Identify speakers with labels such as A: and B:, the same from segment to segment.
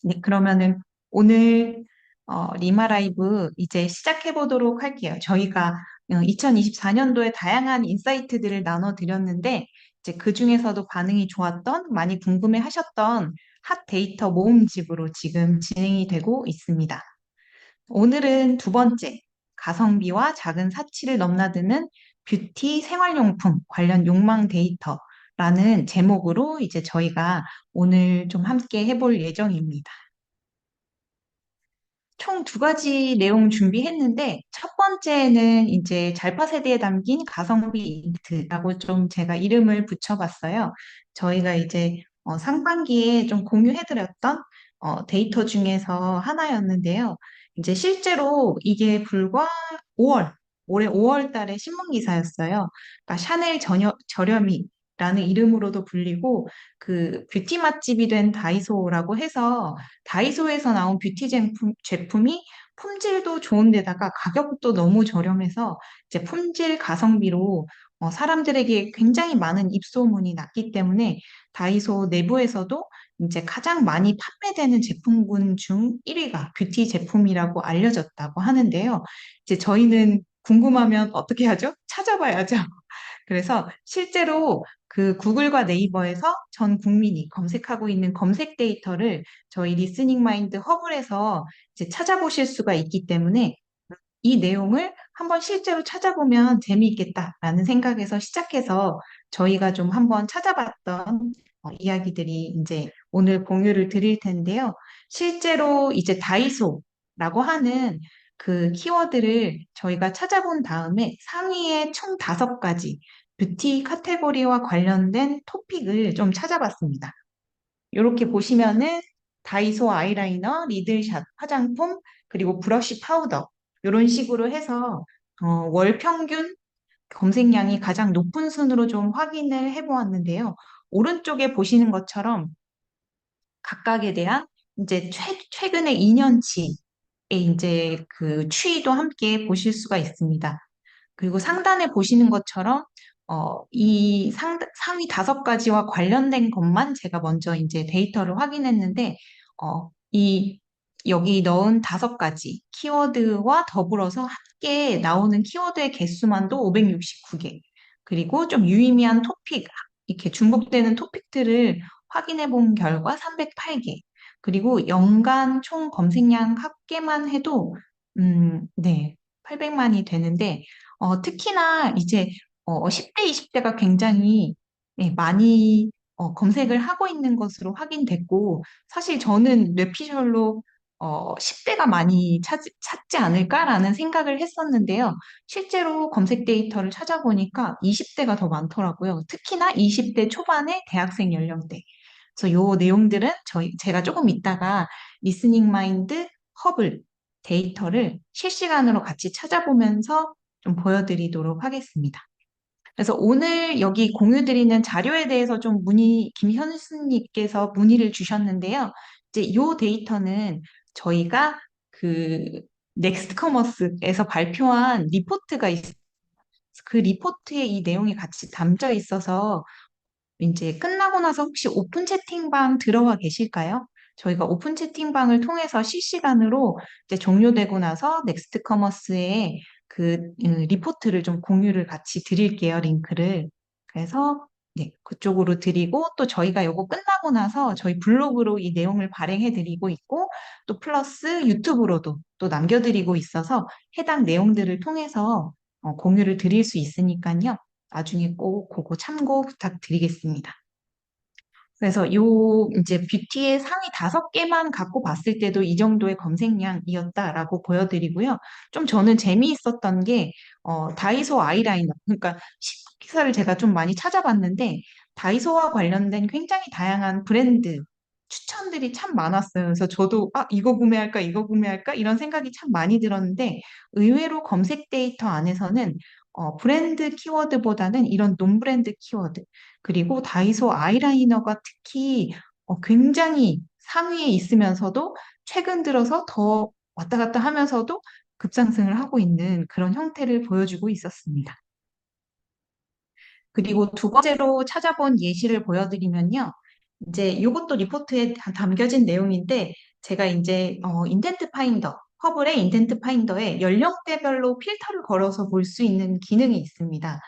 A: 네, 그러면은 오늘 리마 라이브 이제 시작해 보도록 할게요. 저희가 2024년도에 다양한 인사이트들을 나눠드렸는데 이제 그 중에서도 반응이 좋았던, 많이 궁금해 하셨던 핫 데이터 모음집으로 지금 진행이 되고 있습니다. 오늘은 두 번째, 가성비와 작은 사치를 넘나드는 뷰티 생활용품 관련 욕망 데이터라는 제목으로 이제 저희가 오늘 좀 함께 해볼 예정입니다. 총 두 가지 내용 준비했는데, 첫 번째는 이제 잘파 세대에 담긴 가성비 인트라고 좀 제가 이름을 붙여봤어요. 저희가 이제 상반기에 좀 공유해드렸던 데이터 중에서 하나였는데요. 이제 실제로 이게 불과 5월, 올해 5월 달에 신문 기사였어요. 그러니까 샤넬 저렴이라는 이름으로도 불리고 그 뷰티 맛집이 된 다이소라고 해서 다이소에서 나온 뷰티 제품이 품질도 좋은데다가 가격도 너무 저렴해서 이제 품질 가성비로 사람들에게 굉장히 많은 입소문이 났기 때문에 다이소 내부에서도 이제 가장 많이 판매되는 제품군 중 1위가 뷰티 제품이라고 알려졌다고 하는데요. 이제 저희는 궁금하면 어떻게 하죠? 찾아봐야죠. 그래서 실제로 그 구글과 네이버에서 전 국민이 검색하고 있는 검색 데이터를 저희 리스닝 마인드 허블에서 이제 찾아보실 수가 있기 때문에 이 내용을 한번 실제로 찾아보면 재미있겠다라는 생각에서 시작해서 저희가 좀 한번 찾아봤던 이야기들이 이제 오늘 공유를 드릴 텐데요. 실제로 이제 다이소라고 하는 그 키워드를 저희가 찾아본 다음에 상위에 총 5가지 뷰티 카테고리와 관련된 토픽을 좀 찾아봤습니다. 이렇게 보시면은 다이소 아이라이너, 리들샷 화장품, 그리고 브러쉬 파우더 이런 식으로 해서 월 평균 검색량이 가장 높은 순으로 좀 확인을 해보았는데요. 오른쪽에 보시는 것처럼 각각에 대한 이제 최근의 2년치의 이제 그 추이도 함께 보실 수가 있습니다. 그리고 상단에 보시는 것처럼 이 상위 5가지와 관련된 것만 제가 먼저 이제 데이터를 확인했는데 이 여기 넣은 5가지 키워드와 더불어서 함께 나오는 키워드의 개수만도 569개. 그리고 좀 유의미한 토픽, 이렇게 중복되는 토픽들을 확인해 본 결과 308개. 그리고 연간 총 검색량 합계만 해도 네, 800만이 되는데 특히나 이제 10대, 20대가 굉장히 많이 검색을 하고 있는 것으로 확인됐고, 사실 저는 뇌피셜로 10대가 많이 찾지 않을까라는 생각을 했었는데요. 실제로 검색 데이터를 찾아보니까 20대가 더 많더라고요. 특히나 20대 초반의 대학생 연령대. 그래서 요 내용들은 제가 조금 이따가 리스닝 마인드 허블 데이터를 실시간으로 같이 찾아보면서 좀 보여드리도록 하겠습니다. 그래서 오늘 여기 공유드리는 자료에 대해서 좀 김현수님께서 문의를 주셨는데요. 이제 이 데이터는 저희가 그 넥스트커머스에서 발표한 리포트가 그 리포트에 이 내용이 같이 담겨 있어서 이제 끝나고 나서 혹시 오픈 채팅방 들어와 계실까요? 저희가 오픈 채팅방을 통해서 실시간으로 이제 종료되고 나서 넥스트 커머스에 그 리포트를 좀 공유를 같이 드릴게요, 링크를. 그래서 네, 그쪽으로 드리고 또 저희가 요거 끝나고 나서 저희 블로그로 이 내용을 발행해 드리고 있고 또 플러스 유튜브로도 또 남겨드리고 있어서 해당 내용들을 통해서 공유를 드릴 수 있으니까요. 나중에 꼭 그거 참고 부탁드리겠습니다. 그래서 이제 뷰티의 상위 5개만 갖고 봤을 때도 이 정도의 검색량이었다라고 보여드리고요. 좀 저는 재미있었던 게 다이소 아이라이너, 그러니까 기사를 제가 좀 많이 찾아봤는데 다이소와 관련된 굉장히 다양한 브랜드 추천들이 참 많았어요. 그래서 저도 이거 구매할까 이거 구매할까 이런 생각이 참 많이 들었는데 의외로 검색 데이터 안에서는 브랜드 키워드보다는 이런 논브랜드 키워드 그리고 다이소 아이라이너가 특히 굉장히 상위에 있으면서도 최근 들어서 더 왔다 갔다 하면서도 급상승을 하고 있는 그런 형태를 보여주고 있었습니다. 그리고 두 번째로 찾아본 예시를 보여드리면요. 이제 이것도 리포트에 담겨진 내용인데 제가 이제 인텐트 파인더, 허블의 인텐트 파인더에 연령대별로 필터를 걸어서 볼 수 있는 기능이 있습니다.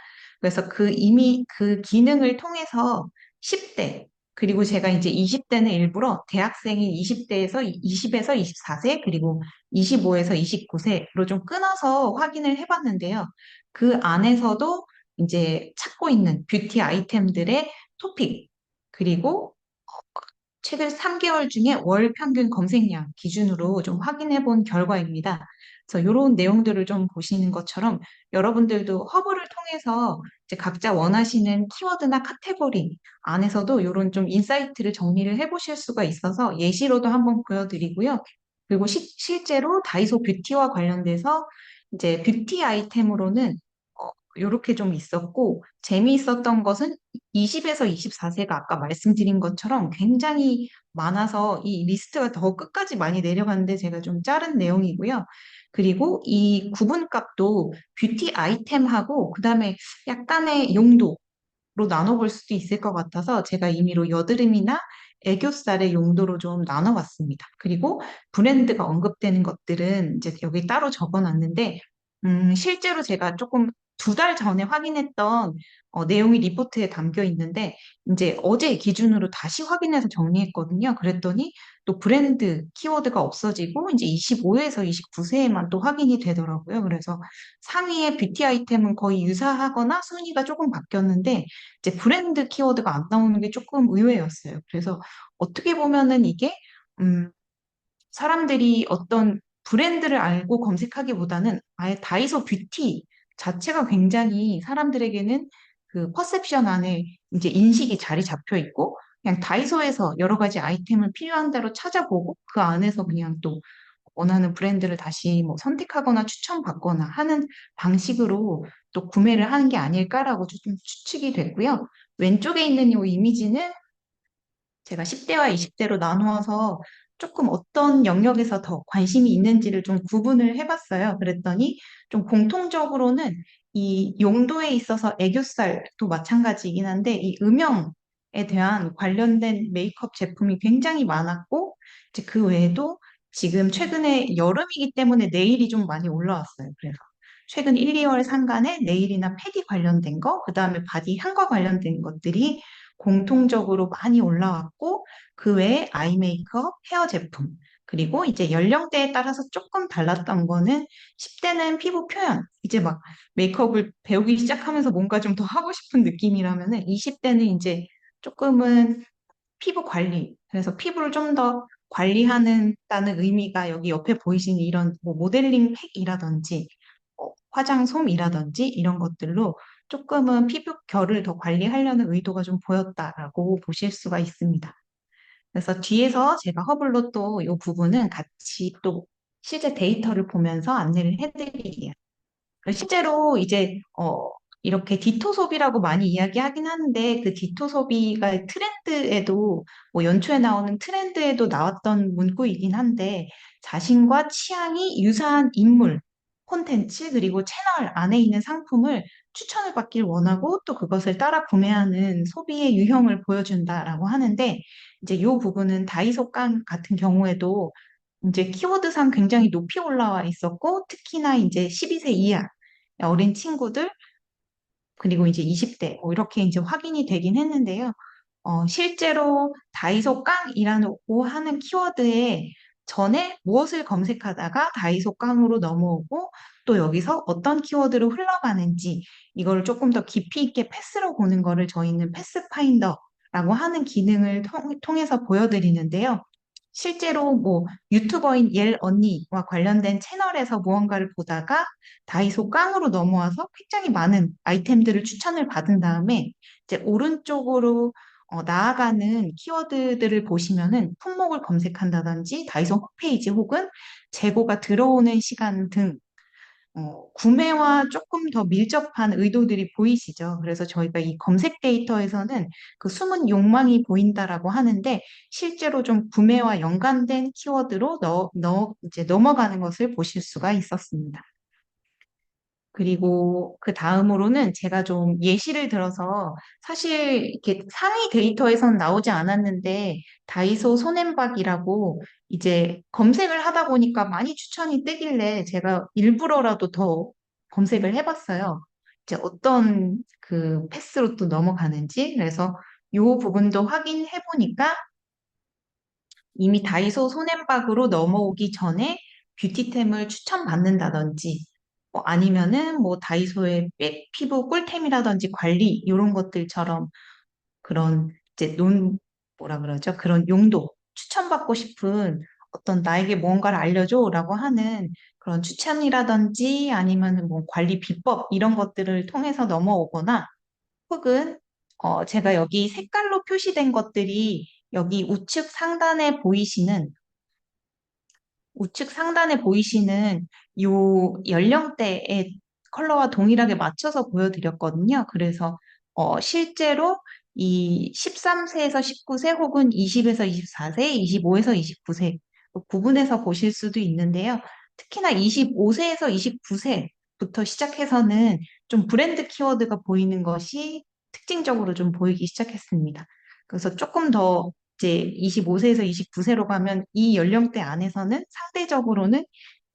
A: 그래서 이미 그 기능을 통해서 10대, 그리고 제가 이제 20대는 일부러 대학생인 20대에서 20에서 24세, 그리고 25에서 29세로 좀 끊어서 확인을 해봤는데요. 그 안에서도 이제 찾고 있는 뷰티 아이템들의 토픽, 그리고 최근 3개월 중에 월 평균 검색량 기준으로 좀 확인해 본 결과입니다. 그래서 이런 내용들을 좀 보시는 것처럼 여러분들도 허브를 통해서 이제 각자 원하시는 키워드나 카테고리 안에서도 이런 좀 인사이트를 정리를 해 보실 수가 있어서 예시로도 한번 보여드리고요. 그리고 실제로 다이소 뷰티와 관련돼서 이제 뷰티 아이템으로는 이렇게 좀 있었고, 재미있었던 것은 20에서 24세가 아까 말씀드린 것처럼 굉장히 많아서 이 리스트가 더 끝까지 많이 내려갔는데 제가 좀 자른 내용이고요. 그리고 이 구분값도 뷰티 아이템하고 그다음에 약간의 용도로 나눠볼 수도 있을 것 같아서 제가 임의로 여드름이나 애교살의 용도로 좀 나눠봤습니다. 그리고 브랜드가 언급되는 것들은 이제 여기 따로 적어놨는데 실제로 제가 조금 2달 전에 확인했던 내용이 리포트에 담겨 있는데, 이제 어제 기준으로 다시 확인해서 정리했거든요. 그랬더니 또 브랜드 키워드가 없어지고, 이제 25에서 29세에만 또 확인이 되더라고요. 그래서 상위의 뷰티 아이템은 거의 유사하거나 순위가 조금 바뀌었는데, 이제 브랜드 키워드가 안 나오는 게 조금 의외였어요. 그래서 어떻게 보면은 이게, 음, 사람들이 어떤 브랜드를 알고 검색하기보다는 아예 다이소 뷰티 자체가 굉장히 사람들에게는 그 퍼셉션 안에 이제 인식이 자리 잡혀 있고 그냥 다이소에서 여러 가지 아이템을 필요한 대로 찾아보고 그 안에서 그냥 또 원하는 브랜드를 다시 뭐 선택하거나 추천받거나 하는 방식으로 또 구매를 하는 게 아닐까라고 좀 추측이 됐고요. 왼쪽에 있는 이 이미지는 제가 10대와 20대로 나누어서 조금 어떤 영역에서 더 관심이 있는지를 좀 구분을 해봤어요. 그랬더니 좀 공통적으로는 이 용도에 있어서 애교살도 마찬가지이긴 한데 이 음영에 대한 관련된 메이크업 제품이 굉장히 많았고 이제 그 외에도 지금 최근에 여름이기 때문에 네일이 좀 많이 올라왔어요. 그래서 최근 1, 2월 상간에 네일이나 패디 관련된 거, 그 다음에 바디 향과 관련된 것들이 공통적으로 많이 올라왔고, 그 외에 아이 메이크업, 헤어 제품, 그리고 이제 연령대에 따라서 조금 달랐던 거는 10대는 피부 표현, 이제 막 메이크업을 배우기 시작하면서 뭔가 좀 더 하고 싶은 느낌이라면은 20대는 이제 조금은 피부 관리, 그래서 피부를 좀 더 관리하는다는 의미가 여기 옆에 보이시는 이런 뭐 모델링 팩이라든지 화장솜이라든지 이런 것들로 조금은 피부 결을 더 관리하려는 의도가 좀 보였다라고 보실 수가 있습니다. 그래서 뒤에서 제가 허블로 또 이 부분은 같이 또 실제 데이터를 보면서 안내를 해드릴게요. 실제로 이제 이렇게 디토 소비라고 많이 이야기하긴 하는데 그 디토 소비가 트렌드에도 뭐 연초에 나오는 트렌드에도 나왔던 문구이긴 한데 자신과 취향이 유사한 인물, 콘텐츠 그리고 채널 안에 있는 상품을 추천을 받길 원하고 또 그것을 따라 구매하는 소비의 유형을 보여준다라고 하는데 이제 이 부분은 다이소 깡 같은 경우에도 이제 키워드상 굉장히 높이 올라와 있었고 특히나 이제 12세 이하 어린 친구들, 그리고 이제 20대, 이렇게 이제 확인이 되긴 했는데요. 실제로 다이소 깡이라고 하는 키워드에 전에 무엇을 검색하다가 다이소 깡으로 넘어오고 또 여기서 어떤 키워드로 흘러가는지 이걸 조금 더 깊이 있게 패스로 보는 거를 저희는 패스파인더라고 하는 기능을 통해서 보여드리는데요. 실제로 뭐 유튜버인 옐 언니와 관련된 채널에서 무언가를 보다가 다이소 깡으로 넘어와서 굉장히 많은 아이템들을 추천을 받은 다음에 이제 오른쪽으로 나아가는 키워드들을 보시면은 품목을 검색한다든지 다이소 홈페이지 혹은 재고가 들어오는 시간 등 구매와 조금 더 밀접한 의도들이 보이시죠? 그래서 저희가 이 검색 데이터에서는 그 숨은 욕망이 보인다라고 하는데 실제로 좀 구매와 연관된 키워드로 이제 넘어가는 것을 보실 수가 있었습니다. 그리고 그 다음으로는 제가 좀 예시를 들어서 사실 이렇게 상위 데이터에선 나오지 않았는데 다이소 손앤박이라고 이제 검색을 하다 보니까 많이 추천이 뜨길래 제가 일부러라도 더 검색을 해봤어요. 이제 어떤 그 패스로 또 넘어가는지. 그래서 요 부분도 확인해 보니까 이미 다이소 손앤박으로 넘어오기 전에 뷰티템을 추천받는다든지, 뭐 아니면은 뭐 다이소의 피부 꿀템이라든지 관리, 이런 것들처럼 그런 이제 뭐라 그러죠? 그런 용도, 추천받고 싶은 어떤 나에게 무언가를 알려줘라고 하는 그런 추천이라든지 아니면 뭐 관리 비법 이런 것들을 통해서 넘어오거나 혹은 제가 여기 색깔로 표시된 것들이 여기 우측 상단에 보이시는 요 연령대의 컬러와 동일하게 맞춰서 보여드렸거든요. 그래서 실제로 이 13세에서 19세 혹은 20에서 24세, 25에서 29세 구분해서 보실 수도 있는데요. 특히나 25세에서 29세부터 시작해서는 좀 브랜드 키워드가 보이는 것이 특징적으로 좀 보이기 시작했습니다. 그래서 조금 더 이제 25세에서 29세로 가면 이 연령대 안에서는 상대적으로는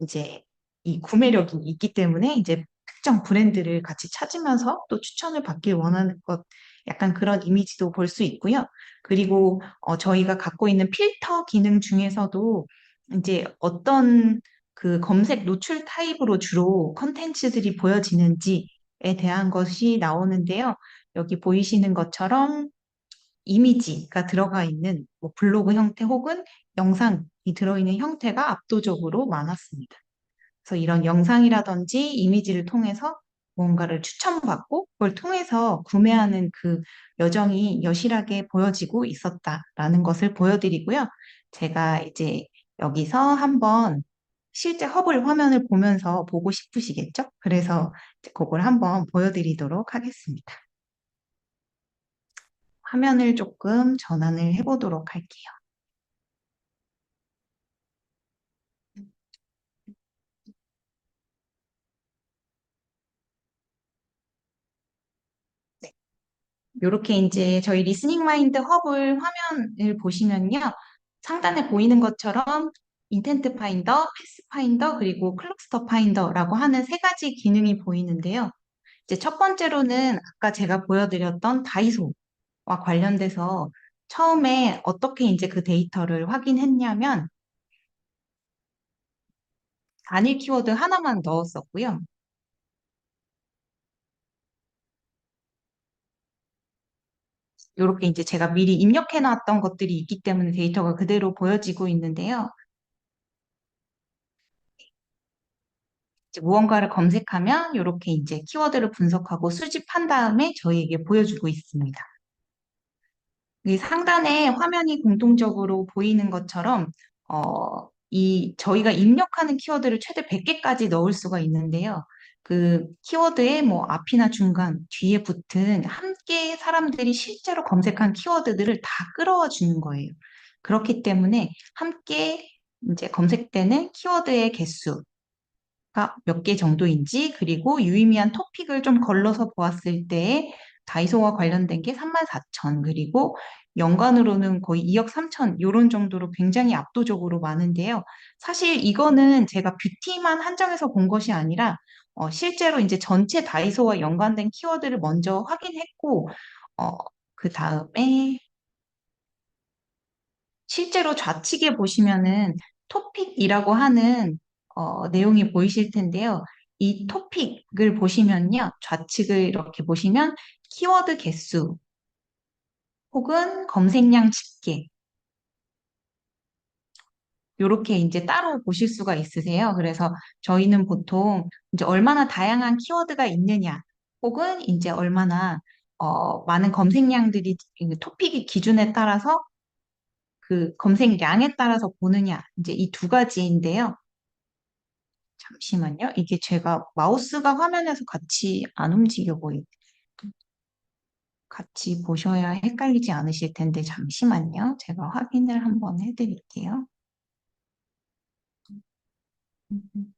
A: 이제 이 구매력이 있기 때문에 이제 특정 브랜드를 같이 찾으면서 또 추천을 받길 원하는 것, 약간 그런 이미지도 볼 수 있고요. 그리고 저희가 갖고 있는 필터 기능 중에서도 이제 어떤 그 검색 노출 타입으로 주로 컨텐츠들이 보여지는지에 대한 것이 나오는데요. 여기 보이시는 것처럼 이미지가 들어가 있는 뭐 블로그 형태 혹은 영상이 들어있는 형태가 압도적으로 많았습니다. 그래서 이런 영상이라든지 이미지를 통해서 뭔가를 추천받고 그걸 통해서 구매하는 그 여정이 여실하게 보여지고 있었다라는 것을 보여드리고요. 제가 이제 여기서 한번 실제 허블 화면을 보면서 보고 싶으시겠죠? 그래서 이제 그걸 한번 보여드리도록 하겠습니다. 화면을 조금 전환을 해보도록 할게요. 네. 이렇게 이제 저희 리스닝 마인드 허블 화면을 보시면요. 상단에 보이는 것처럼 인텐트 파인더, 패스 파인더, 그리고 클럭스터 파인더라고 하는 세 가지 기능이 보이는데요. 이제 첫 번째로는 아까 제가 보여드렸던 다이소와 관련돼서 처음에 어떻게 이제 그 데이터를 확인했냐면 단일 키워드 하나만 넣었었고요. 이렇게 이제 제가 미리 입력해 놨던 것들이 있기 때문에 데이터가 그대로 보여지고 있는데요. 이제 무언가를 검색하면 이렇게 이제 키워드를 분석하고 수집한 다음에 저희에게 보여주고 있습니다. 이 상단에 화면이 공통적으로 보이는 것처럼 저희가 입력하는 키워드를 최대 100개까지 넣을 수가 있는데요. 그 키워드의 뭐 앞이나 중간, 뒤에 붙은 함께 사람들이 실제로 검색한 키워드들을 다 끌어와 주는 거예요. 그렇기 때문에 함께 이제 검색되는 키워드의 개수, 몇 개 정도인지, 그리고 유의미한 토픽을 좀 걸러서 보았을 때 다이소와 관련된 게 34,000, 그리고 연간으로는 거의 2억 3천, 요런 정도로 굉장히 압도적으로 많은데요. 사실 이거는 제가 뷰티만 한정해서 본 것이 아니라 실제로 이제 전체 다이소와 연관된 키워드를 먼저 확인했고, 어, 그 다음에 실제로 좌측에 보시면은 토픽이라고 하는 내용이 보이실 텐데요. 이 토픽을 보시면요. 좌측을 이렇게 보시면 키워드 개수 혹은 검색량 집계 이렇게 이제 따로 보실 수가 있으세요. 그래서 저희는 보통 이제 얼마나 다양한 키워드가 있느냐 혹은 이제 얼마나 많은 검색량들이 이 토픽의 기준에 따라서 그 검색량에 따라서 보느냐 이제 이 두 가지인데요. 잠시만요. 이게 제가 마우스가 화면에서 같이 안 움직여 같이 보셔야 헷갈리지 않으실 텐데, 잠시만요. 제가 확인을 한번 해드릴게요. 음, 음.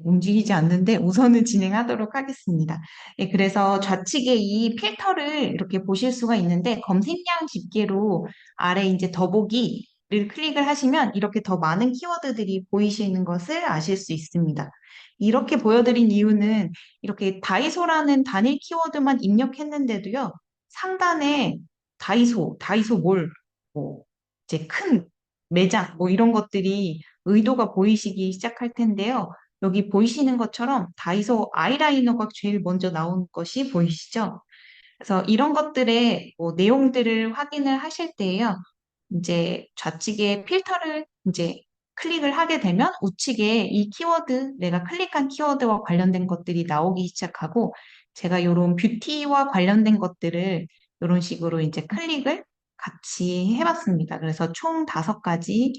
A: 움직이지 않는데 우선은 진행하도록 하겠습니다. 예, 그래서 좌측에 이 필터를 이렇게 보실 수가 있는데 검색량 집계로 아래 이제 더보기를 클릭을 하시면 이렇게 더 많은 키워드들이 보이시는 것을 아실 수 있습니다. 이렇게 보여드린 이유는 이렇게 다이소라는 단일 키워드만 입력했는데도요, 상단에 다이소 몰, 뭐, 이제 큰 매장, 뭐 이런 것들이 의도가 보이시기 시작할 텐데요. 여기 보이시는 것처럼 다이소 아이라이너가 제일 먼저 나온 것이 보이시죠? 그래서 이런 것들의 뭐 내용들을 확인을 하실 때에요. 이제 좌측에 필터를 이제 클릭을 하게 되면 우측에 이 키워드, 내가 클릭한 키워드와 관련된 것들이 나오기 시작하고 제가 이런 뷰티와 관련된 것들을 이런 식으로 이제 클릭을 같이 해봤습니다. 그래서 총 5가지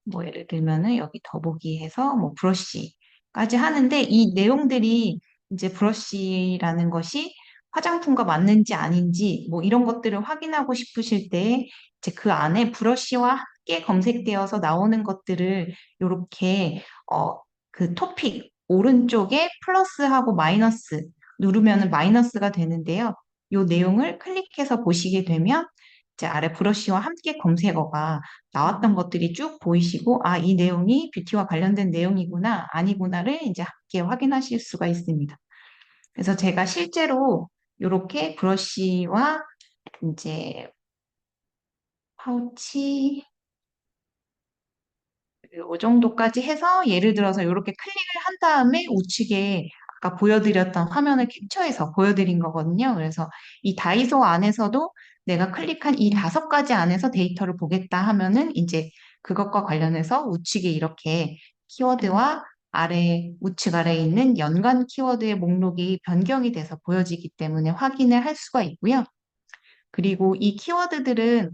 A: 뭐 예를 들면은 여기 더보기 해서 뭐 브러쉬까지 하는데 이 내용들이 이제 브러쉬라는 것이 화장품과 맞는지 아닌지 뭐 이런 것들을 확인하고 싶으실 때 이제 그 안에 브러쉬와 함께 검색되어서 나오는 것들을 이렇게 그 토픽 오른쪽에 플러스하고 마이너스 누르면은 마이너스가 되는데요. 이 내용을 클릭해서 보시게 되면 이제 아래 브러쉬와 함께 검색어가 나왔던 것들이 쭉 보이시고, 아, 이 내용이 뷰티와 관련된 내용이구나, 아니구나를 이제 함께 확인하실 수가 있습니다. 그래서 제가 실제로 이렇게 브러쉬와 이제 파우치, 이 정도까지 해서 예를 들어서 이렇게 클릭을 한 다음에 우측에 아까 보여드렸던 화면을 캡처해서 보여드린 거거든요. 그래서 이 다이소 안에서도 내가 클릭한 이 5가지 안에서 데이터를 보겠다 하면은 이제 그것과 관련해서 우측에 이렇게 키워드와 우측 아래에 있는 연관 키워드의 목록이 변경이 돼서 보여지기 때문에 확인을 할 수가 있고요. 그리고 이 키워드들은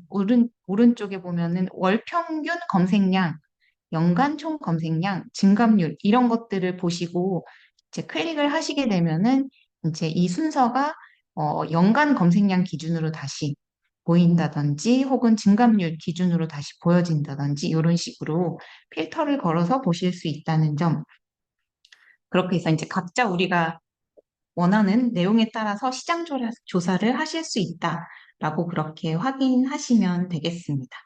A: 오른쪽에 보면은 월 평균 검색량, 연간 총 검색량, 증감률 이런 것들을 보시고 이제 클릭을 하시게 되면은 이제 이 순서가 연간 검색량 기준으로 다시 보인다든지 혹은 증감률 기준으로 다시 보여진다든지 이런 식으로 필터를 걸어서 보실 수 있다는 점. 그렇게 해서 이제 각자 우리가 원하는 내용에 따라서 시장 조사를 하실 수 있다라고 그렇게 확인하시면 되겠습니다.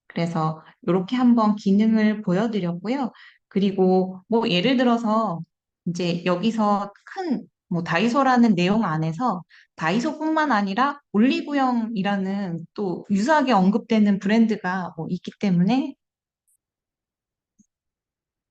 A: 그래서 이렇게 한번 기능을 보여드렸고요. 그리고 뭐 예를 들어서 이제 여기서 큰 뭐 다이소라는 내용 안에서 다이소뿐만 아니라 올리브영이라는 또 유사하게 언급되는 브랜드가 뭐 있기 때문에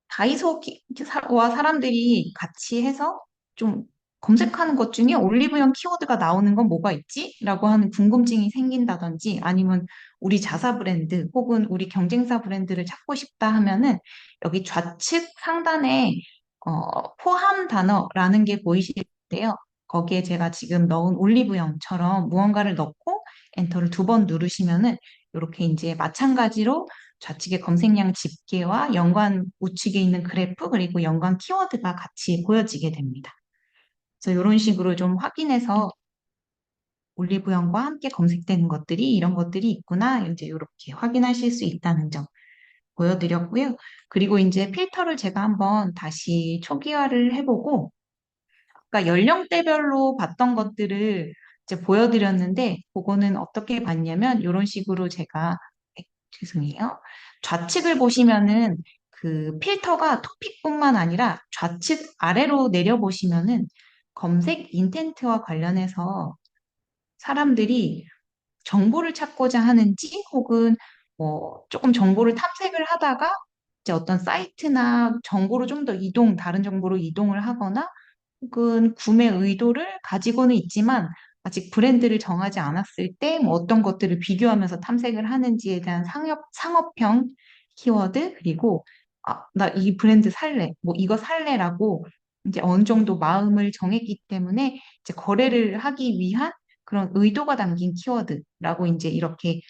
A: 다이소와 사람들이 같이 해서 좀 검색하는 것 중에 올리브영 키워드가 나오는 건 뭐가 있지? 라고 하는 궁금증이 생긴다든지 아니면 우리 자사 브랜드 혹은 우리 경쟁사 브랜드를 찾고 싶다 하면은 여기 좌측 상단에 포함 단어라는 게 보이실 때요. 거기에 제가 지금 넣은 올리브영처럼 무언가를 넣고 엔터를 2번 누르시면은 이렇게 이제 마찬가지로 좌측에 검색량 집계와 연관 우측에 있는 그래프 그리고 연관 키워드가 같이 보여지게 됩니다. 그래서 이런 식으로 좀 확인해서 올리브영과 함께 검색되는 것들이 이런 것들이 있구나 이제 이렇게 확인하실 수 있다는 점 보여드렸고요. 그리고 이제 필터를 제가 한번 다시 초기화를 해보고 아까 연령대별로 봤던 것들을 이제 보여드렸는데 그거는 어떻게 봤냐면 이런 식으로 제가 죄송해요. 좌측을 보시면은 그 필터가 토픽뿐만 아니라 좌측 아래로 내려보시면은 검색 인텐트와 관련해서 사람들이 정보를 찾고자 하는지 혹은 뭐 조금 정보를 탐색을 하다가 이제 어떤 사이트나 정보로 좀 더 다른 정보로 이동을 하거나 혹은 구매 의도를 가지고는 있지만 아직 브랜드를 정하지 않았을 때 뭐 어떤 것들을 비교하면서 탐색을 하는지에 대한 상업형 키워드 그리고 아, 나 이 브랜드 살래, 뭐 이거 살래라고 이제 어느 정도 마음을 정했기 때문에 이제 거래를 하기 위한 그런 의도가 담긴 키워드라고 이제 이렇게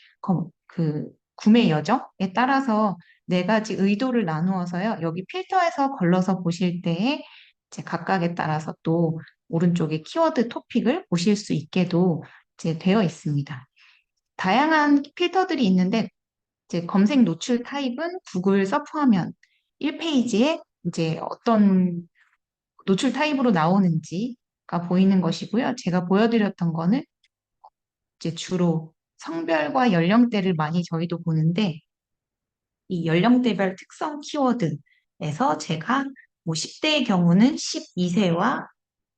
A: 그 구매 여정에 따라서 4가지 의도를 나누어서요. 여기 필터에서 걸러서 보실 때에 이제 각각에 따라서 또 오른쪽에 키워드 토픽을 보실 수 있게도 이제 되어 있습니다. 다양한 필터들이 있는데 이제 검색 노출 타입은 구글 서프 화면 1페이지에 이제 어떤 노출 타입으로 나오는지가 보이는 것이고요. 제가 보여드렸던 거는 이제 주로 성별과 연령대를 많이 저희도 보는데 이 연령대별 특성 키워드에서 제가 뭐 10대의 경우는 12세와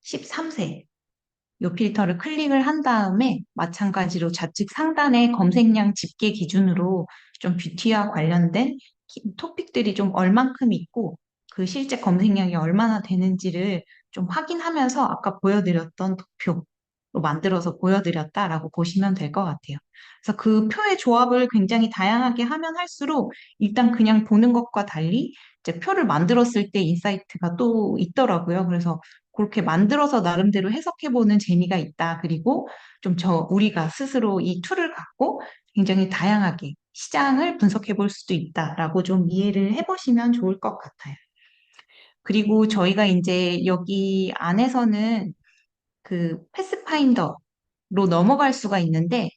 A: 13세 요 필터를 클릭을 한 다음에 마찬가지로 좌측 상단의 검색량 집계 기준으로 좀 뷰티와 관련된 토픽들이 좀 얼만큼 있고 그 실제 검색량이 얼마나 되는지를 좀 확인하면서 아까 보여드렸던 도표로 만들어서 보여드렸다라고 보시면 될 것 같아요. 그래서 그 표의 조합을 굉장히 다양하게 하면 할수록 일단 그냥 보는 것과 달리 이제 표를 만들었을 때 인사이트가 또 있더라고요. 그래서 그렇게 만들어서 나름대로 해석해보는 재미가 있다. 그리고 좀 우리가 스스로 이 툴을 갖고 굉장히 다양하게 시장을 분석해 볼 수도 있다라고 좀 이해를 해보시면 좋을 것 같아요. 그리고 저희가 이제 여기 안에서는 그 패스파인더로 넘어갈 수가 있는데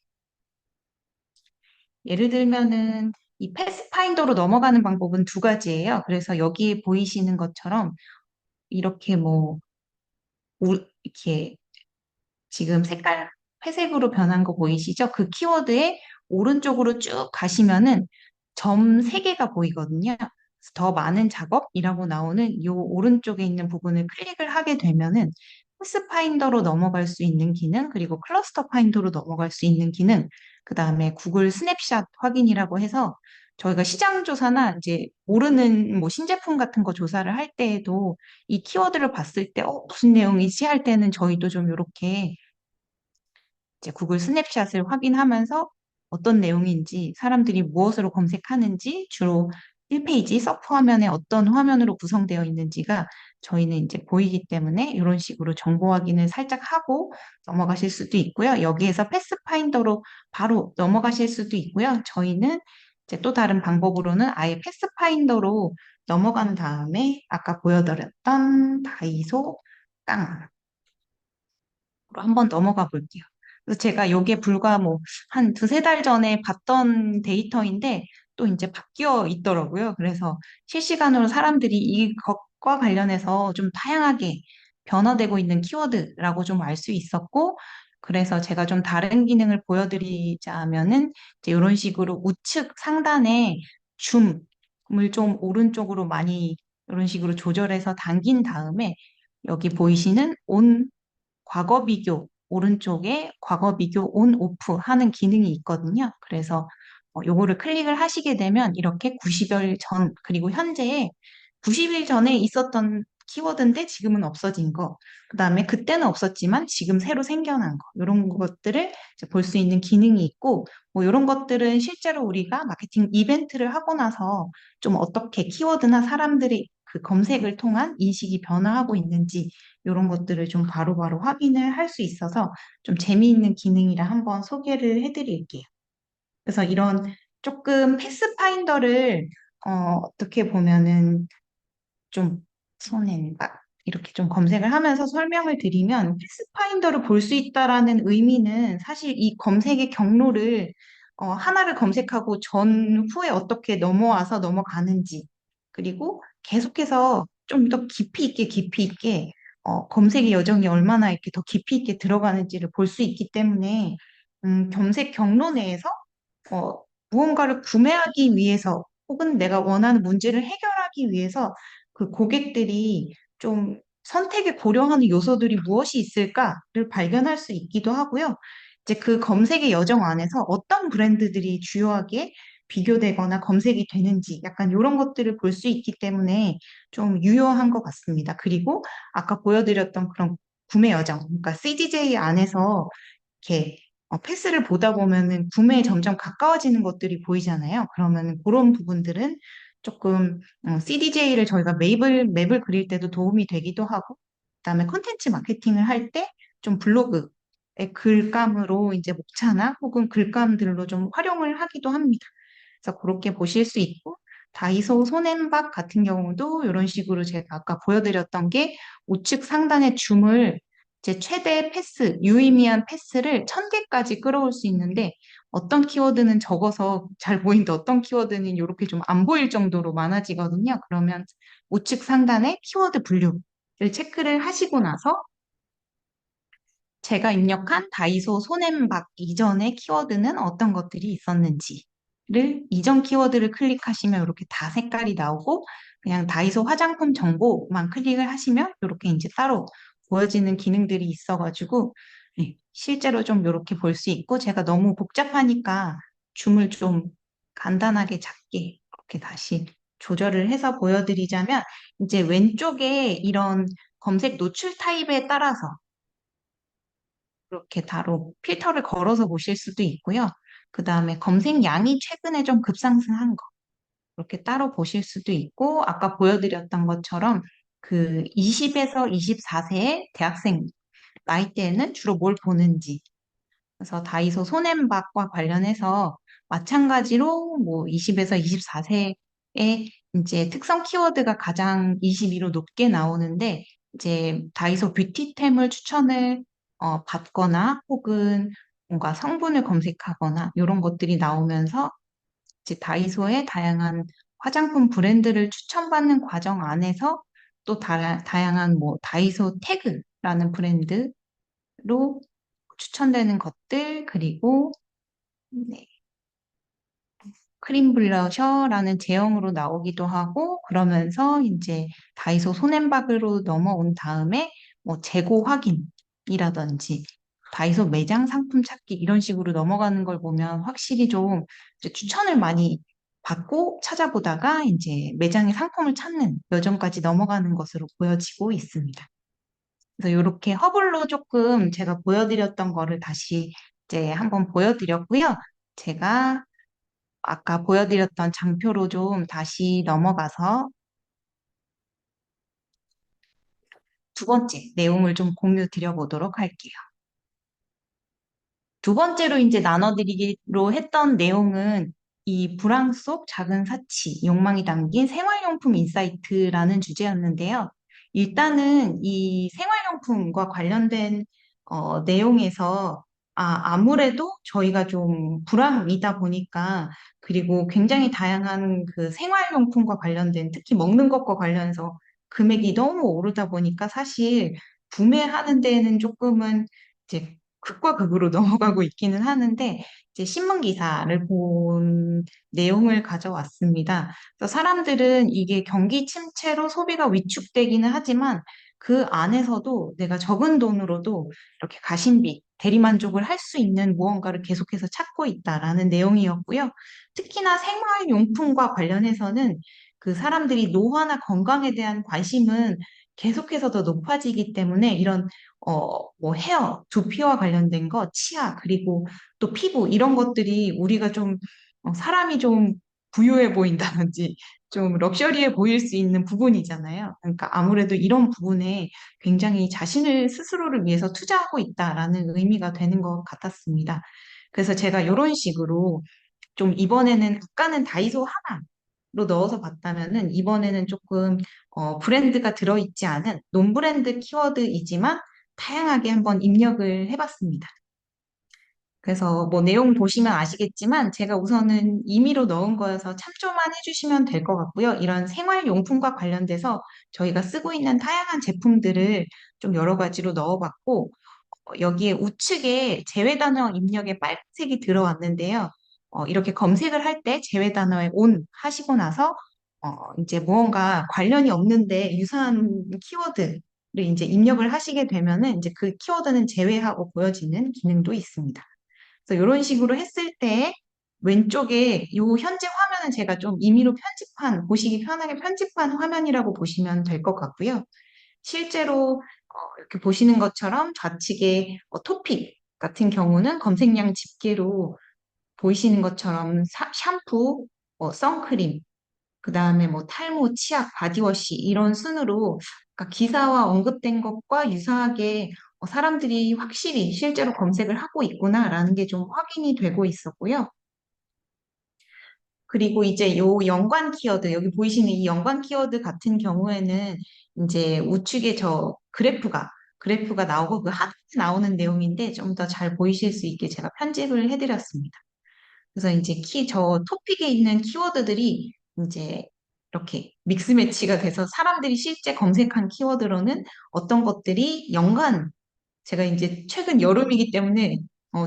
A: 예를 들면은 이 패스파인더로 넘어가는 방법은 두 가지예요. 그래서 여기에 보이시는 것처럼 이렇게 뭐 이렇게 지금 색깔 회색으로 변한 거 보이시죠? 그 키워드에 오른쪽으로 쭉 가시면은 점 3개가 보이거든요. 그래서 더 많은 작업이라고 나오는 이 오른쪽에 있는 부분을 클릭을 하게 되면은 패스파인더로 넘어갈 수 있는 기능, 그리고 클러스터 파인더로 넘어갈 수 있는 기능, 그 다음에 구글 스냅샷 확인이라고 해서 저희가 시장 조사나 이제 모르는 뭐 신제품 같은 거 조사를 할 때에도 이 키워드를 봤을 때 무슨 내용이지 할 때는 저희도 좀 이렇게 이제 구글 스냅샷을 확인하면서 어떤 내용인지 사람들이 무엇으로 검색하는지 주로 1페이지 서프 화면에 어떤 화면으로 구성되어 있는지가 저희는 이제 보이기 때문에 이런 식으로 정보 확인을 살짝 하고 넘어가실 수도 있고요. 여기에서 패스파인더로 바로 넘어가실 수도 있고요. 저희는 이제 또 다른 방법으로는 아예 패스파인더로 넘어간 다음에 아까 보여드렸던 다이소 깡 한번 넘어가 볼게요. 그래서 제가 요게 불과 뭐 한 두세 달 전에 봤던 데이터인데 또 이제 바뀌어 있더라고요. 그래서 실시간으로 사람들이 이것과 관련해서 좀 다양하게 변화되고 있는 키워드라고 좀 알 수 있었고, 그래서 제가 좀 다른 기능을 보여드리자면은 이제 이런 식으로 우측 상단에 줌을 좀 오른쪽으로 많이 이런 식으로 조절해서 당긴 다음에 여기 보이시는 온 과거 비교 오른쪽에 과거 비교 온 오프 하는 기능이 있거든요. 그래서 요거를 클릭을 하시게 되면 이렇게 90일 전 그리고 현재에 90일 전에 있었던 키워드인데 지금은 없어진 거, 그다음에 그때는 없었지만 지금 새로 생겨난 거 이런 것들을 볼 수 있는 기능이 있고 뭐 이런 것들은 실제로 우리가 마케팅 이벤트를 하고 나서 좀 어떻게 키워드나 사람들의 그 검색을 통한 인식이 변화하고 있는지 이런 것들을 좀 바로바로 확인을 할 수 있어서 좀 재미있는 기능이라 한번 소개를 해드릴게요. 그래서 이런 조금 패스파인더를 어떻게 보면은 좀 손에 막 이렇게 좀 검색을 하면서 설명을 드리면 패스파인더를 볼 수 있다라는 의미는 사실 이 검색의 경로를 하나를 검색하고 전후에 어떻게 넘어와서 넘어가는지 그리고 계속해서 좀 더 깊이 있게 검색의 여정이 얼마나 이렇게 더 깊이 있게 들어가는지를 볼 수 있기 때문에 검색 경로 내에서 어, 무언가를 구매하기 위해서 혹은 내가 원하는 문제를 해결하기 위해서 그 고객들이 좀 선택에 고려하는 요소들이 무엇이 있을까를 발견할 수 있기도 하고요. 이제 그 검색의 여정 안에서 어떤 브랜드들이 주요하게 비교되거나 검색이 되는지 약간 이런 것들을 볼 수 있기 때문에 좀 유효한 것 같습니다. 그리고 아까 보여드렸던 그런 구매 여정, 그러니까 CDJ 안에서 이렇게 패스를 보다 보면은 구매에 점점 가까워지는 것들이 보이잖아요. 그러면 그런 부분들은 조금 CDJ를 저희가 맵을 그릴 때도 도움이 되기도 하고, 그다음에 콘텐츠 마케팅을 할 때 좀 블로그의 글감으로 이제 목차나 혹은 글감들로 좀 활용을 하기도 합니다. 그래서 그렇게 보실 수 있고, 다이소 손앤박 같은 경우도 이런 식으로 제가 아까 보여드렸던 게 우측 상단의 줌을 제 최대 패스, 유의미한 패스를 1000개까지 끌어올 수 있는데 어떤 키워드는 적어서 잘 보이는데 어떤 키워드는 이렇게 좀 안 보일 정도로 많아지거든요. 그러면 우측 상단에 키워드 분류를 체크를 하시고 나서 제가 입력한 다이소 손앤박 이전의 키워드는 어떤 것들이 있었는지를 이전 키워드를 클릭하시면 이렇게 다 색깔이 나오고 그냥 다이소 화장품 정보만 클릭을 하시면 이렇게 이제 따로 보여지는 기능들이 있어가지고 네, 실제로 좀 이렇게 볼 수 있고 제가 너무 복잡하니까 줌을 좀 간단하게 작게 이렇게 다시 조절을 해서 보여드리자면 이제 왼쪽에 이런 검색 노출 타입에 따라서 그렇게 바로 필터를 걸어서 보실 수도 있고요. 그 다음에 검색량이 최근에 좀 급상승한 거, 그렇게 따로 보실 수도 있고, 아까 보여드렸던 것처럼 그 20에서 24세의 대학생 나이대에는 주로 뭘 보는지, 그래서 다이소 손앤박과 관련해서 마찬가지로 뭐 20에서 24세의 이제 특성 키워드가 가장 22로 높게 나오는데 이제 다이소 뷰티템을 추천을 받거나 혹은 뭔가 성분을 검색하거나 이런 것들이 나오면서 이제 다이소의 다양한 화장품 브랜드를 추천받는 과정 안에서 또 다양한 뭐 다이소 태그라는 브랜드 로 추천되는 것들, 그리고 네, 크림 블러셔라는 제형으로 나오기도 하고, 그러면서 이제 다이소 손앤박으로 넘어온 다음에 뭐 재고 확인이라든지 다이소 매장 상품 찾기 이런 식으로 넘어가는 걸 보면 확실히 좀 이제 추천을 많이 받고 찾아보다가 이제 매장의 상품을 찾는 여정까지 넘어가는 것으로 보여지고 있습니다. 그래서 이렇게 허블로 조금 제가 보여드렸던 거를 다시 이제 한번 보여드렸고요. 제가 아까 보여드렸던 장표로 좀 다시 넘어가서 두 번째 내용을 좀 공유 드려보도록 할게요. 두 번째로 이제 나눠드리기로 했던 내용은 이 불황 속 작은 사치, 욕망이 담긴 생활용품 인사이트라는 주제였는데요. 일단은 이 생활용품과 관련된 내용에서 아무래도 저희가 좀 불황이다 보니까 그리고 굉장히 다양한 그 생활용품과 관련된 특히 먹는 것과 관련해서 금액이 너무 오르다 보니까 사실 구매하는 데에는 조금은 이제 극과 극으로 넘어가고 있기는 하는데 이제 신문 기사를 본 내용을 가져왔습니다. 그래서 사람들은 이게 경기 침체로 소비가 위축되기는 하지만 그 안에서도 내가 적은 돈으로도 이렇게 가심비, 대리만족을 할 수 있는 무언가를 계속해서 찾고 있다라는 내용이었고요. 특히나 생활용품과 관련해서는 그 사람들이 노화나 건강에 대한 관심은 계속해서 더 높아지기 때문에 이런 뭐 헤어, 두피와 관련된 거, 치아, 그리고 또 피부, 이런 것들이 우리가 좀, 사람이 좀 부유해 보인다든지, 좀 럭셔리해 보일 수 있는 부분이잖아요. 그러니까 아무래도 이런 부분에 굉장히 자신을 스스로를 위해서 투자하고 있다라는 의미가 되는 것 같았습니다. 그래서 제가 이런 식으로 좀 이번에는 국가는 다이소 하나로 넣어서 봤다면은 이번에는 조금 브랜드가 들어있지 않은 논브랜드 키워드이지만 다양하게 한번 입력을 해봤습니다. 그래서 뭐 내용 보시면 아시겠지만 제가 우선은 임의로 넣은 거여서 참조만 해주시면 될 것 같고요. 이런 생활용품과 관련돼서 저희가 쓰고 있는 다양한 제품들을 좀 여러 가지로 넣어봤고 여기에 우측에 제외 단어 입력에 빨간색이 들어왔는데요. 이렇게 검색을 할 때 제외 단어에 온 하시고 나서 이제 무언가 관련이 없는데 유사한 키워드를 이제 입력을 하시게 되면은 이제 그 키워드는 제외하고 보여지는 기능도 있습니다. 그래서 이런 식으로 했을 때 왼쪽에 이 현재 화면은 제가 좀 임의로 편집한, 보시기 편하게 편집한 화면이라고 보시면 될 것 같고요. 실제로 이렇게 보시는 것처럼 좌측에 토픽 같은 경우는 검색량 집계로 보이시는 것처럼 샴푸, 선크림, 그 다음에 뭐 탈모, 치약, 바디워시 이런 순으로 그러니까 기사와 언급된 것과 유사하게 사람들이 확실히 실제로 검색을 하고 있구나라는 게 좀 확인이 되고 있었고요. 그리고 이제 요 연관 키워드, 여기 보이시는 이 연관 키워드 같은 경우에는 이제 우측에 저 그래프가 그래프가 나오고 그 하단에 나오는 내용인데 좀 더 잘 보이실 수 있게 제가 편집을 해드렸습니다. 그래서 이제 저 토픽에 있는 키워드들이 이제 이렇게 믹스 매치가 돼서 사람들이 실제 검색한 키워드로는 어떤 것들이 제가 이제 최근 여름이기 때문에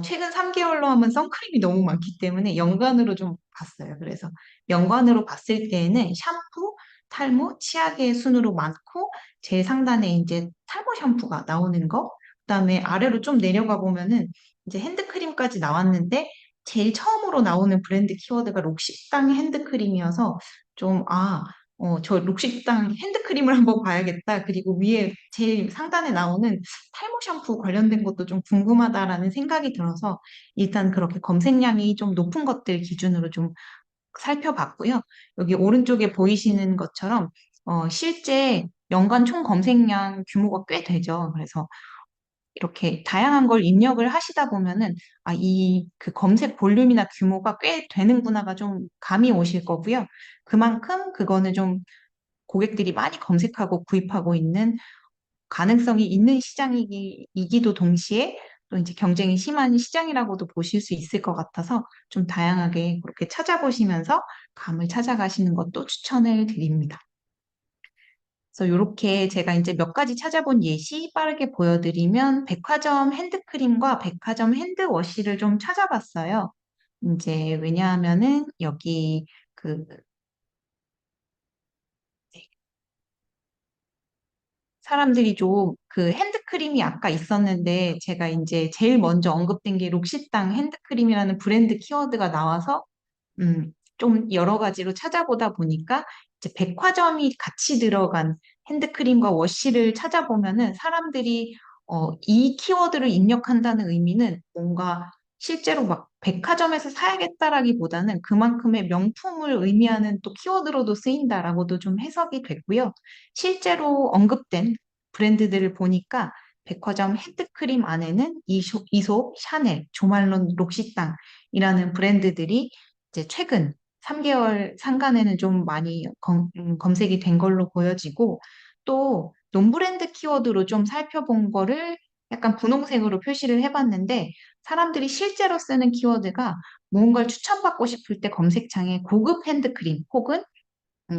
A: 최근 3개월로 하면 선크림이 너무 많기 때문에 연관으로 좀 봤어요. 그래서 연관으로 봤을 때에는 샴푸, 탈모, 치약의 순으로 많고 제일 상단에 이제 탈모 샴푸가 나오는 거, 그다음에 아래로 좀 내려가 보면은 이제 핸드크림까지 나왔는데 제일 처음으로 나오는 브랜드 키워드가 록시땅 핸드크림이어서 좀, 저 록시땅 핸드크림을 한번 봐야겠다. 그리고 위에 제일 상단에 나오는 탈모 샴푸 관련된 것도 좀 궁금하다라는 생각이 들어서 일단 그렇게 검색량이 좀 높은 것들 기준으로 좀 살펴봤고요. 여기 오른쪽에 보이시는 것처럼 실제 연간 총 검색량 규모가 꽤 되죠. 그래서 이렇게 다양한 걸 입력을 하시다 보면은 그 검색 볼륨이나 규모가 꽤 되는구나가 좀 감이 오실 거고요. 그만큼 그거는 좀 고객들이 많이 검색하고 구입하고 있는 가능성이 있는 시장이기도 동시에 또 이제 경쟁이 심한 시장이라고도 보실 수 있을 것 같아서 좀 다양하게 그렇게 찾아보시면서 감을 찾아가시는 것도 추천을 드립니다. 그래서 이렇게 제가 이제 몇 가지 찾아본 예시 빠르게 보여드리면 백화점 핸드크림과 백화점 핸드워시를 좀 찾아봤어요. 이제 왜냐하면은 여기 그 사람들이 좀 그 핸드크림이 아까 있었는데 제가 이제 제일 먼저 언급된 게 록시땅 핸드크림이라는 브랜드 키워드가 나와서 좀 여러 가지로 찾아보다 보니까 이제 백화점이 같이 들어간 핸드크림과 워시를 찾아보면은 사람들이 이 키워드를 입력한다는 의미는 뭔가 실제로 막 백화점에서 사야겠다라기보다는 그만큼의 명품을 의미하는 또 키워드로도 쓰인다라고도 좀 해석이 됐고요. 실제로 언급된 브랜드들을 보니까 백화점 핸드크림 안에는 이솝, 샤넬, 조말론, 록시땅이라는 브랜드들이 이제 최근 3개월 상간에는 좀 많이 검색이 된 걸로 보여지고 또 논브랜드 키워드로 좀 살펴본 거를 약간 분홍색으로 표시를 해봤는데 사람들이 실제로 쓰는 키워드가 무언가를 추천받고 싶을 때 검색창에 고급 핸드크림 혹은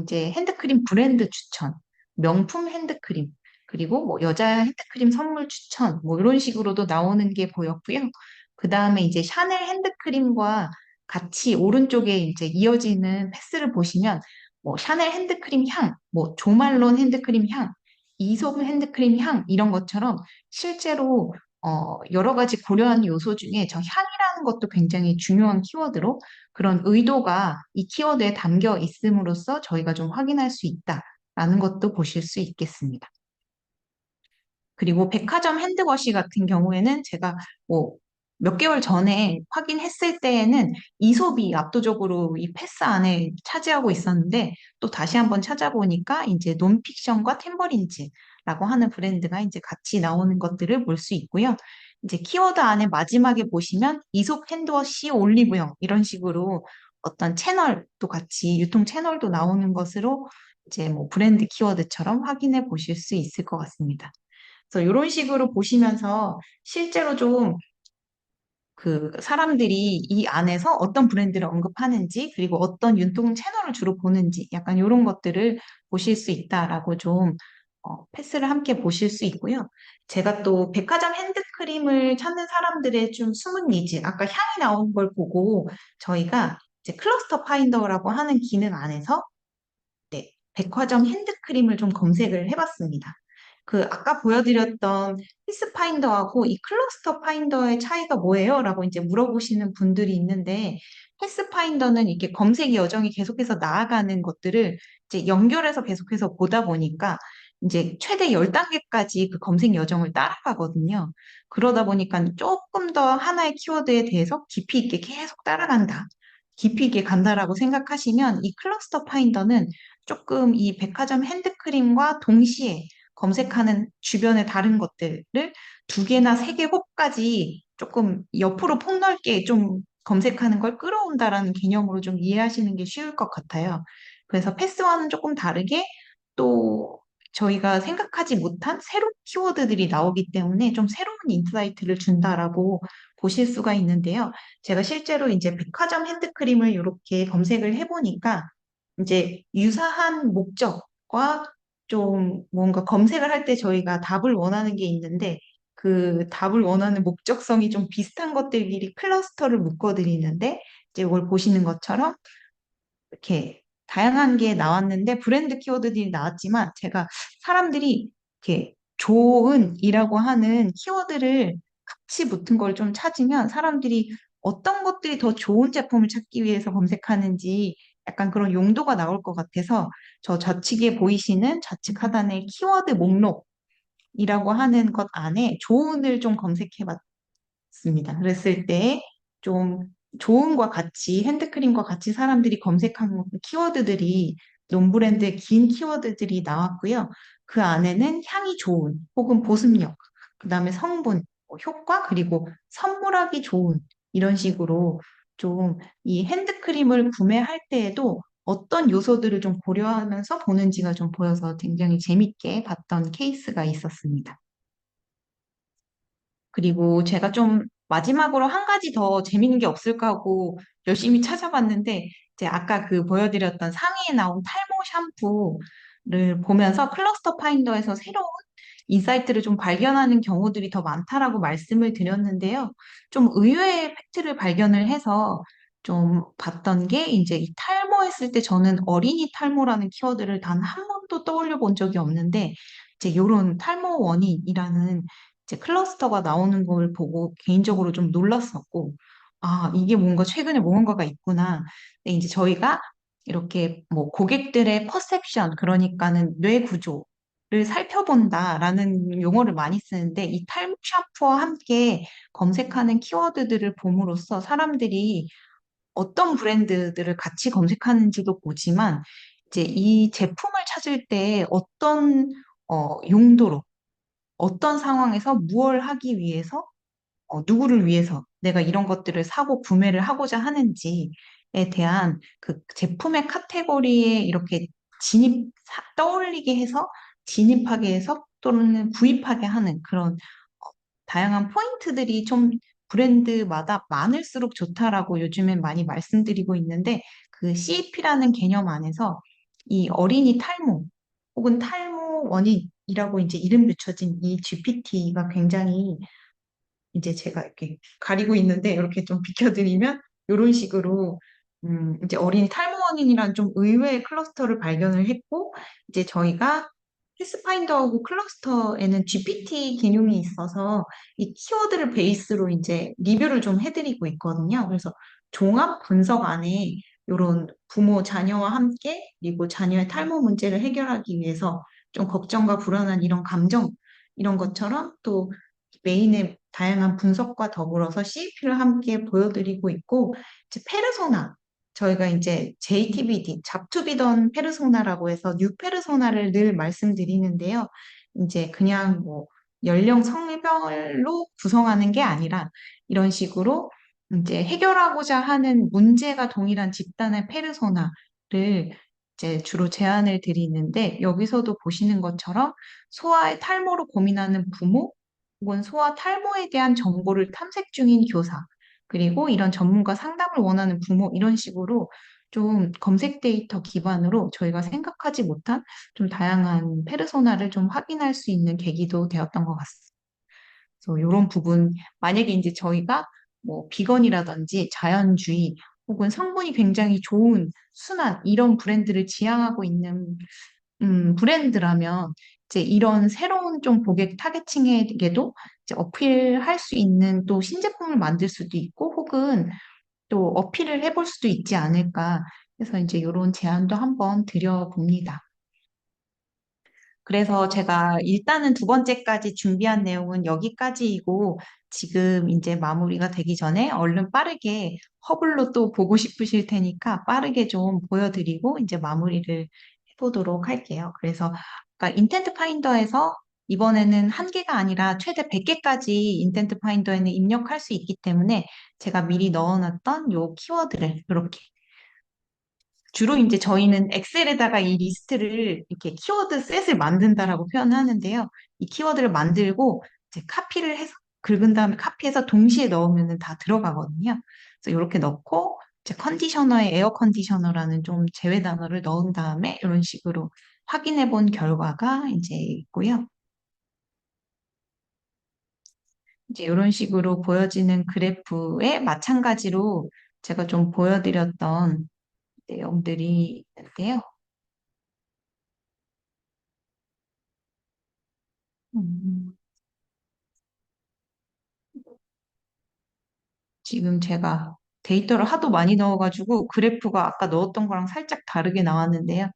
A: 이제 핸드크림 브랜드 추천, 명품 핸드크림, 그리고 뭐 여자 핸드크림 선물 추천, 뭐 이런 식으로도 나오는 게 보였고요. 그 다음에 이제 샤넬 핸드크림과 같이 오른쪽에 이제 이어지는 패스를 보시면 뭐 샤넬 핸드크림 향, 뭐 조말론 핸드크림 향, 이솝 핸드크림 향 이런 것처럼 실제로 여러 가지 고려한 요소 중에 저 향이라는 것도 굉장히 중요한 키워드로 그런 의도가 이 키워드에 담겨 있음으로써 저희가 좀 확인할 수 있다라는 것도 보실 수 있겠습니다. 그리고 백화점 핸드워시 같은 경우에는 제가 뭐 몇 개월 전에 확인했을 때에는 이솝이 압도적으로 이 패스 안에 차지하고 있었는데 또 다시 한번 찾아보니까 이제 논픽션과 템버린즈라고 하는 브랜드가 이제 같이 나오는 것들을 볼 수 있고요. 이제 키워드 안에 마지막에 보시면 이솝 핸드워시 올리브영 이런 식으로 어떤 채널도 같이 유통 채널도 나오는 것으로 이제 뭐 브랜드 키워드처럼 확인해 보실 수 있을 것 같습니다. 그래서 이런 식으로 보시면서 실제로 좀 그 사람들이 이 안에서 어떤 브랜드를 언급하는지 그리고 어떤 유통 채널을 주로 보는지 약간 이런 것들을 보실 수 있다라고 좀 패스를 함께 보실 수 있고요. 제가 또 백화점 핸드크림을 찾는 사람들의 좀 숨은 니즈, 아까 향이 나온 걸 보고 저희가 이제 클러스터 파인더라고 하는 기능 안에서 네, 백화점 핸드크림을 좀 검색을 해봤습니다. 그 아까 보여드렸던 패스파인더하고 이 클러스터 파인더의 차이가 뭐예요? 라고 이제 물어보시는 분들이 있는데 패스파인더는 이렇게 검색 여정이 계속해서 나아가는 것들을 이제 연결해서 계속해서 보다 보니까 이제 최대 10단계까지 그 검색 여정을 따라가거든요. 그러다 보니까 조금 더 하나의 키워드에 대해서 깊이 있게 계속 따라간다. 깊이 있게 간다라고 생각하시면 이 클러스터 파인더는 조금 이 백화점 핸드크림과 동시에 검색하는 주변의 다른 것들을 두 개나 세 개 호까지 조금 옆으로 폭넓게 좀 검색하는 걸 끌어온다라는 개념으로 좀 이해하시는 게 쉬울 것 같아요. 그래서 패스와는 조금 다르게 또 저희가 생각하지 못한 새로운 키워드들이 나오기 때문에 좀 새로운 인사이트를 준다라고 보실 수가 있는데요. 제가 실제로 이제 백화점 핸드크림을 이렇게 검색을 해보니까 이제 유사한 목적과 좀 뭔가 검색을 할 때 저희가 답을 원하는 게 있는데 그 답을 원하는 목적성이 좀 비슷한 것들끼리 클러스터를 묶어드리는데 이제 이걸 보시는 것처럼 이렇게 다양한 게 나왔는데 브랜드 키워드들이 나왔지만 제가 사람들이 이렇게 좋은이라고 하는 키워드를 같이 붙은 걸 좀 찾으면 사람들이 어떤 것들이 더 좋은 제품을 찾기 위해서 검색하는지 약간 그런 용도가 나올 것 같아서 저 좌측에 보이시는 좌측 하단의 키워드 목록이라고 하는 것 안에 좋은을 좀 검색해 봤습니다. 그랬을 때 좀 좋은과 같이 핸드크림과 같이 사람들이 검색한 키워드들이 논브랜드의 긴 키워드들이 나왔고요. 그 안에는 향이 좋은 혹은 보습력, 그다음에 성분, 효과 그리고 선물하기 좋은 이런 식으로 좀 이 핸드크림을 구매할 때에도 어떤 요소들을 좀 고려하면서 보는지가 좀 보여서 굉장히 재밌게 봤던 케이스가 있었습니다. 그리고 제가 좀 마지막으로 한 가지 더 재밌는 게 없을까 하고 열심히 찾아봤는데, 이제 아까 그 보여드렸던 상위에 나온 탈모 샴푸를 보면서 클러스터 파인더에서 새로운 인사이트를 좀 발견하는 경우들이 더 많다라고 말씀을 드렸는데요. 좀 의외의 팩트를 발견을 해서 좀 봤던 게 이제 이 탈모했을 때 저는 어린이 탈모라는 키워드를 단 한 번도 떠올려 본 적이 없는데 이제 요런 탈모 원인이라는 이제 클러스터가 나오는 걸 보고 개인적으로 좀 놀랐었고, 아, 이게 뭔가 최근에 뭔가가 있구나. 근데 이제 저희가 이렇게 뭐 고객들의 퍼셉션, 그러니까는 뇌 구조를 살펴본다라는 용어를 많이 쓰는데 이 탈모 샴푸와 함께 검색하는 키워드들을 봄으로써 사람들이 어떤 브랜드들을 같이 검색하는지도 보지만 이제 이 제품을 찾을 때 어떤 용도로 어떤 상황에서 무엇을 하기 위해서, 누구를 위해서 내가 이런 것들을 사고 구매를 하고자 하는지에 대한 그 제품의 카테고리에 이렇게 떠올리게 해서 진입하게 해서 또는 구입하게 하는 그런 다양한 포인트들이 좀 브랜드마다 많을수록 좋다라고 요즘엔 많이 말씀드리고 있는데 그 CEP라는 개념 안에서 이 어린이 탈모 혹은 탈모 원인이라고 이제 이름 붙여진 이 GPT가 굉장히 이제 제가 이렇게 가리고 있는데 이렇게 좀 비켜드리면 이런 식으로 이제 어린이 탈모 원인이란 좀 의외의 클러스터를 발견을 했고 이제 저희가 패스파인더하고 클러스터에는 GPT 기능이 있어서 이 키워드를 베이스로 이제 리뷰를 좀 해드리고 있거든요. 그래서 종합 분석 안에 이런 부모, 자녀와 함께 그리고 자녀의 탈모 문제를 해결하기 위해서 좀 걱정과 불안한 이런 감정 이런 것처럼 또 메인의 다양한 분석과 더불어서 CEP를 함께 보여드리고 있고 이제 페르소나 저희가 이제 JTBD, 잡투비던 페르소나라고 해서 뉴 페르소나를 늘 말씀드리는데요. 이제 그냥 뭐 연령 성별로 구성하는 게 아니라 이런 식으로 이제 해결하고자 하는 문제가 동일한 집단의 페르소나를 이제 주로 제안을 드리는데 여기서도 보시는 것처럼 소아의 탈모로 고민하는 부모 혹은 소아 탈모에 대한 정보를 탐색 중인 교사 그리고 이런 전문가 상담을 원하는 부모 이런 식으로 좀 검색 데이터 기반으로 저희가 생각하지 못한 좀 다양한 페르소나를 좀 확인할 수 있는 계기도 되었던 것 같습니다. 그래서 이런 부분 만약에 이제 저희가 뭐 비건이라든지 자연주의 혹은 성분이 굉장히 좋은 순한 이런 브랜드를 지향하고 있는 브랜드라면 이제 이런 새로운 좀 고객 타겟층에게도 이제 어필할 수 있는 또 신제품을 만들 수도 있고 혹은 또 어필을 해볼 수도 있지 않을까 해서 이제 이런 제안도 한번 드려봅니다. 그래서 제가 일단은 두 번째까지 준비한 내용은 여기까지이고 지금 이제 마무리가 되기 전에 얼른 빠르게 허블로 또 보고 싶으실 테니까 빠르게 좀 보여드리고 이제 마무리를 해보도록 할게요. 그래서 아까 인텐트 파인더에서 이번에는 한 개가 아니라 최대 100개까지 인텐트 파인더에는 입력할 수 있기 때문에 제가 미리 넣어놨던 요 키워드를 이렇게 주로 이제 저희는 엑셀에다가 이 리스트를 이렇게 키워드 셋을 만든다라고 표현하는데요. 이 키워드를 만들고 이제 카피를 해서 긁은 다음에 카피해서 동시에 넣으면 다 들어가거든요. 그래서 이렇게 넣고 이제 컨디셔너에 에어 컨디셔너라는 좀 제외 단어를 넣은 다음에 이런 식으로 확인해 본 결과가 이제 있고요. 이제 이런 식으로 보여지는 그래프에 마찬가지로 제가 좀 보여드렸던 내용들이 있는데요. 음, 지금 제가 데이터를 하도 많이 넣어가지고 그래프가 아까 넣었던 거랑 살짝 다르게 나왔는데요.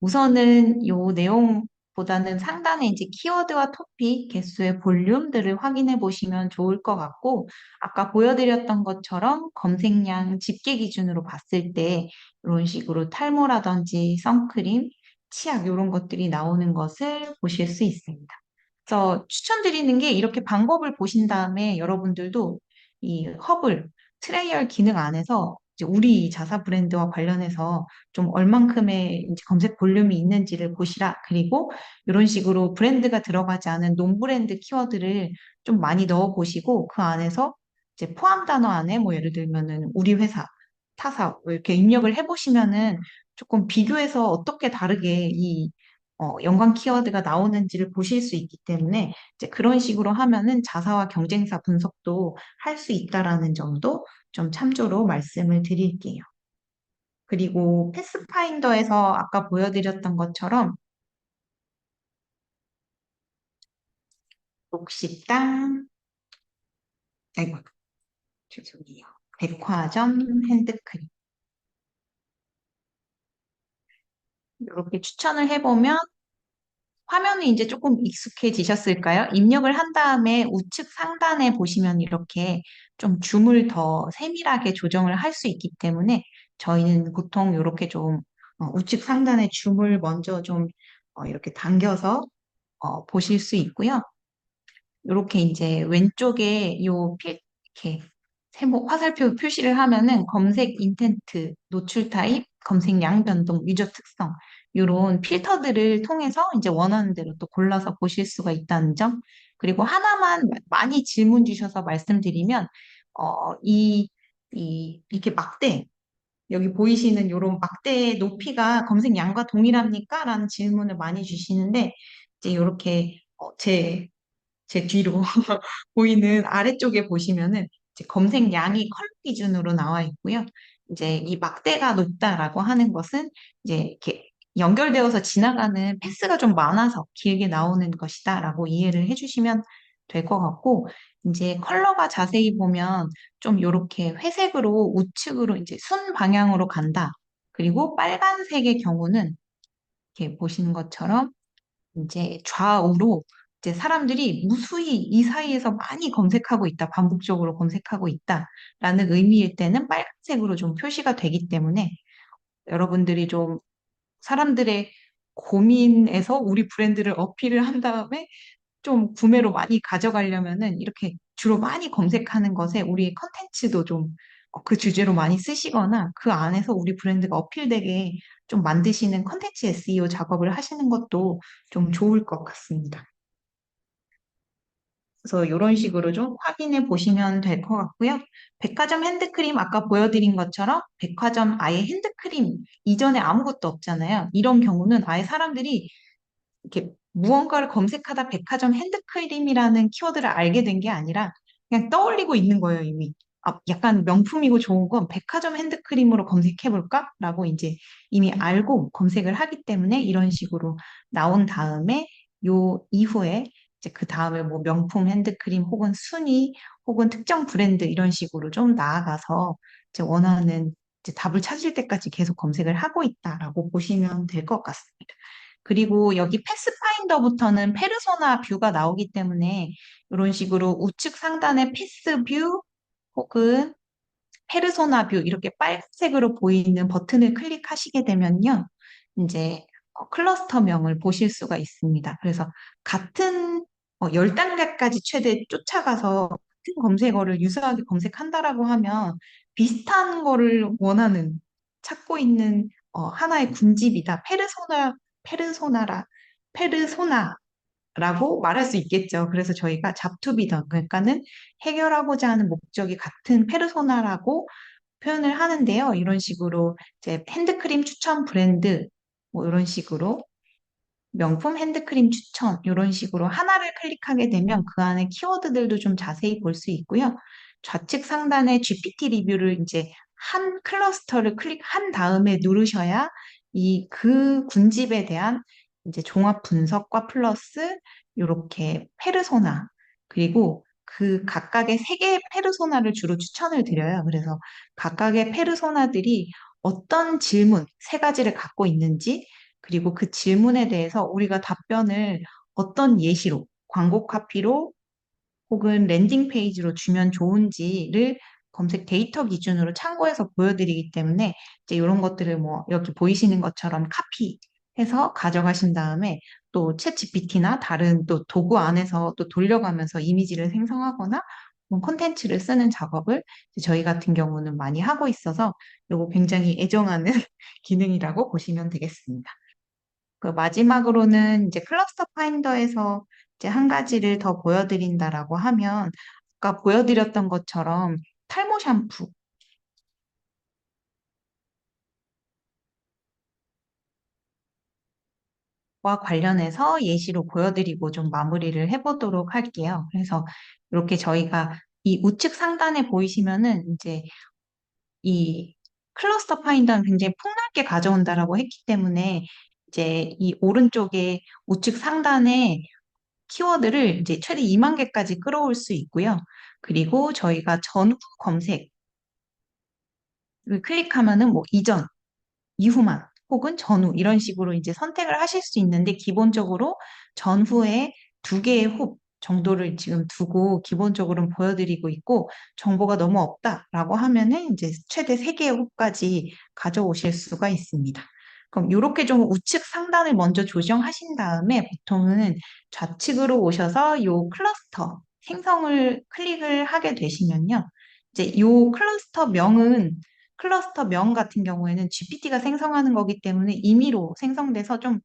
A: 우선은 요 내용보다는 상단에 이제 키워드와 토픽, 개수의 볼륨들을 확인해 보시면 좋을 것 같고, 아까 보여드렸던 것처럼 검색량 집계 기준으로 봤을 때 이런 식으로 탈모라든지 선크림, 치약 이런 것들이 나오는 것을 보실 수 있습니다. 그래서 추천드리는 게 이렇게 방법을 보신 다음에 여러분들도 이 허블 트레이얼 기능 안에서 이제 우리 자사 브랜드와 관련해서 좀 얼만큼의 이제 검색 볼륨이 있는지를 보시라. 그리고 이런 식으로 브랜드가 들어가지 않은 논브랜드 키워드를 좀 많이 넣어 보시고 그 안에서 이제 포함 단어 안에 뭐 예를 들면은 우리 회사, 타사 뭐 이렇게 입력을 해 보시면은 조금 비교해서 어떻게 다르게 이 연관 키워드가 나오는지를 보실 수 있기 때문에 이제 그런 식으로 하면은 자사와 경쟁사 분석도 할 수 있다라는 점도 좀 참조로 말씀을 드릴게요. 그리고 패스파인더에서 아까 보여드렸던 것처럼 녹식당, 아이고, 죄송해요. 백화점 핸드크림 이렇게 추천을 해보면 화면이 이제 조금 익숙해지셨을까요? 입력을 한 다음에 우측 상단에 보시면 이렇게 좀 줌을 더 세밀하게 조정을 할 수 있기 때문에 저희는 보통 이렇게 좀 우측 상단에 줌을 먼저 좀 이렇게 당겨서 보실 수 있고요. 이렇게 이제 왼쪽에 이렇게 세모 화살표 표시를 하면은 검색 인텐트, 노출 타입, 검색 양 변동, 유저 특성 이런 필터들을 통해서 이제 원하는 대로 또 골라서 보실 수가 있다는 점. 그리고 하나만 많이 질문 주셔서 말씀드리면 이렇게 막대 여기 보이시는 이런 막대의 높이가 검색 양과 동일합니까? 라는 질문을 많이 주시는데 이제 이렇게 제 뒤로 보이는 아래쪽에 보시면은 이제 검색량이 컬러 기준으로 나와 있고요. 이제 이 막대가 높다라고 하는 것은 이제 이렇게 연결되어서 지나가는 패스가 좀 많아서 길게 나오는 것이다라고 이해를 해주시면 될 것 같고, 이제 컬러가 자세히 보면 좀 이렇게 회색으로 우측으로 이제 순 방향으로 간다. 그리고 빨간색의 경우는 이렇게 보시는 것처럼 이제 좌우로 이제 사람들이 무수히 이 사이에서 많이 검색하고 있다, 반복적으로 검색하고 있다라는 의미일 때는 빨간색으로 좀 표시가 되기 때문에 여러분들이 좀 사람들의 고민에서 우리 브랜드를 어필을 한 다음에 좀 구매로 많이 가져가려면은 이렇게 주로 많이 검색하는 것에 우리의 컨텐츠도 좀 그 주제로 많이 쓰시거나 그 안에서 우리 브랜드가 어필되게 좀 만드시는 컨텐츠 SEO 작업을 하시는 것도 좀 좋을 것 같습니다. 그래서 이런 식으로 좀 확인해 보시면 될 것 같고요. 백화점 핸드크림 아까 보여드린 것처럼 백화점 아예 핸드크림 이전에 아무것도 없잖아요. 이런 경우는 아예 사람들이 이렇게 무언가를 검색하다 백화점 핸드크림이라는 키워드를 알게 된 게 아니라 그냥 떠올리고 있는 거예요, 이미. 아, 약간 명품이고 좋은 건 백화점 핸드크림으로 검색해 볼까? 라고 이제 이미 알고 검색을 하기 때문에 이런 식으로 나온 다음에 요 이후에 이제 그 다음에 뭐 명품 핸드크림 혹은 순위 혹은 특정 브랜드 이런 식으로 좀 나아가서 이제 원하는 이제 답을 찾을 때까지 계속 검색을 하고 있다라고 보시면 될 것 같습니다. 그리고 여기 패스파인더부터는 페르소나 뷰가 나오기 때문에 이런 식으로 우측 상단에 패스 뷰 혹은 페르소나 뷰 이렇게 빨간색으로 보이는 버튼을 클릭하시게 되면요. 이제 클러스터명을 보실 수가 있습니다. 그래서 같은 10단계까지 최대 쫓아가서 같은 검색어를 유사하게 검색한다라고 하면 비슷한 거를 원하는 찾고 있는 하나의 군집이다. 페르소나라, 페르소나라고 말할 수 있겠죠. 그래서 저희가 잡투비던, 그러니까는 해결하고자 하는 목적이 같은 페르소나라고 표현을 하는데요. 이런 식으로 이제 핸드크림 추천 브랜드, 뭐 이런 식으로 명품 핸드크림 추천 이런 식으로 하나를 클릭하게 되면 그 안에 키워드들도 좀 자세히 볼 수 있고요. 좌측 상단에 GPT 리뷰를 이제 한 클러스터를 클릭한 다음에 누르셔야 이 그 군집에 대한 이제 종합 분석과 플러스 이렇게 페르소나 그리고 그 각각의 세 개의 페르소나를 주로 추천을 드려요. 그래서 각각의 페르소나들이 어떤 질문 세 가지를 갖고 있는지 그리고 그 질문에 대해서 우리가 답변을 어떤 예시로, 광고 카피로 혹은 랜딩 페이지로 주면 좋은지를 검색 데이터 기준으로 참고해서 보여드리기 때문에 이제 이런 것들을 뭐 여기 보이시는 것처럼 카피해서 가져가신 다음에 또 챗GPT나 다른 또 도구 안에서 또 돌려가면서 이미지를 생성하거나 콘텐츠를 쓰는 작업을 이제 저희 같은 경우는 많이 하고 있어서 이거 굉장히 애정하는 기능이라고 보시면 되겠습니다. 그 마지막으로는 이제 클러스터 파인더에서 이제 한 가지를 더 보여드린다라고 하면 아까 보여드렸던 것처럼 탈모 샴푸와 관련해서 예시로 보여드리고 좀 마무리를 해보도록 할게요. 그래서 이렇게 저희가 이 우측 상단에 보이시면은 이제 이 클러스터 파인더는 굉장히 폭넓게 가져온다라고 했기 때문에 이제 이 오른쪽에 우측 상단에 키워드를 이제 최대 2만 개까지 끌어올 수 있고요. 그리고 저희가 전후 검색을 클릭하면은 뭐 이전, 이후만 혹은 전후 이런 식으로 이제 선택을 하실 수 있는데 기본적으로 전후에 두 개의 홉 정도를 지금 두고 기본적으로는 보여드리고 있고 정보가 너무 없다라고 하면은 이제 최대 세 개의 홉까지 가져오실 수가 있습니다. 그럼 이렇게 좀 우측 상단을 먼저 조정하신 다음에 보통은 좌측으로 오셔서 요 클러스터 생성을 클릭을 하게 되시면요. 이제 요 클러스터 명 같은 경우에는 GPT가 생성하는 거기 때문에 임의로 생성돼서 좀,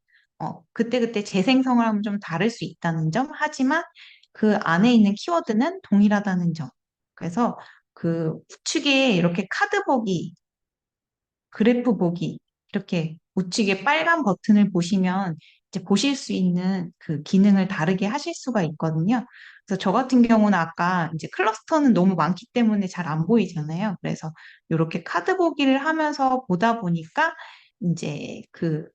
A: 그때그때 재생성을 하면 좀 다를 수 있다는 점. 하지만 그 안에 있는 키워드는 동일하다는 점. 그래서 그 우측에 이렇게 카드 보기, 그래프 보기, 이렇게 우측에 빨간 버튼을 보시면 이제 보실 수 있는 그 기능을 다르게 하실 수가 있거든요. 그래서 저 같은 경우는 아까 이제 클러스터는 너무 많기 때문에 잘 안 보이잖아요. 그래서 이렇게 카드 보기를 하면서 보다 보니까 이제 그,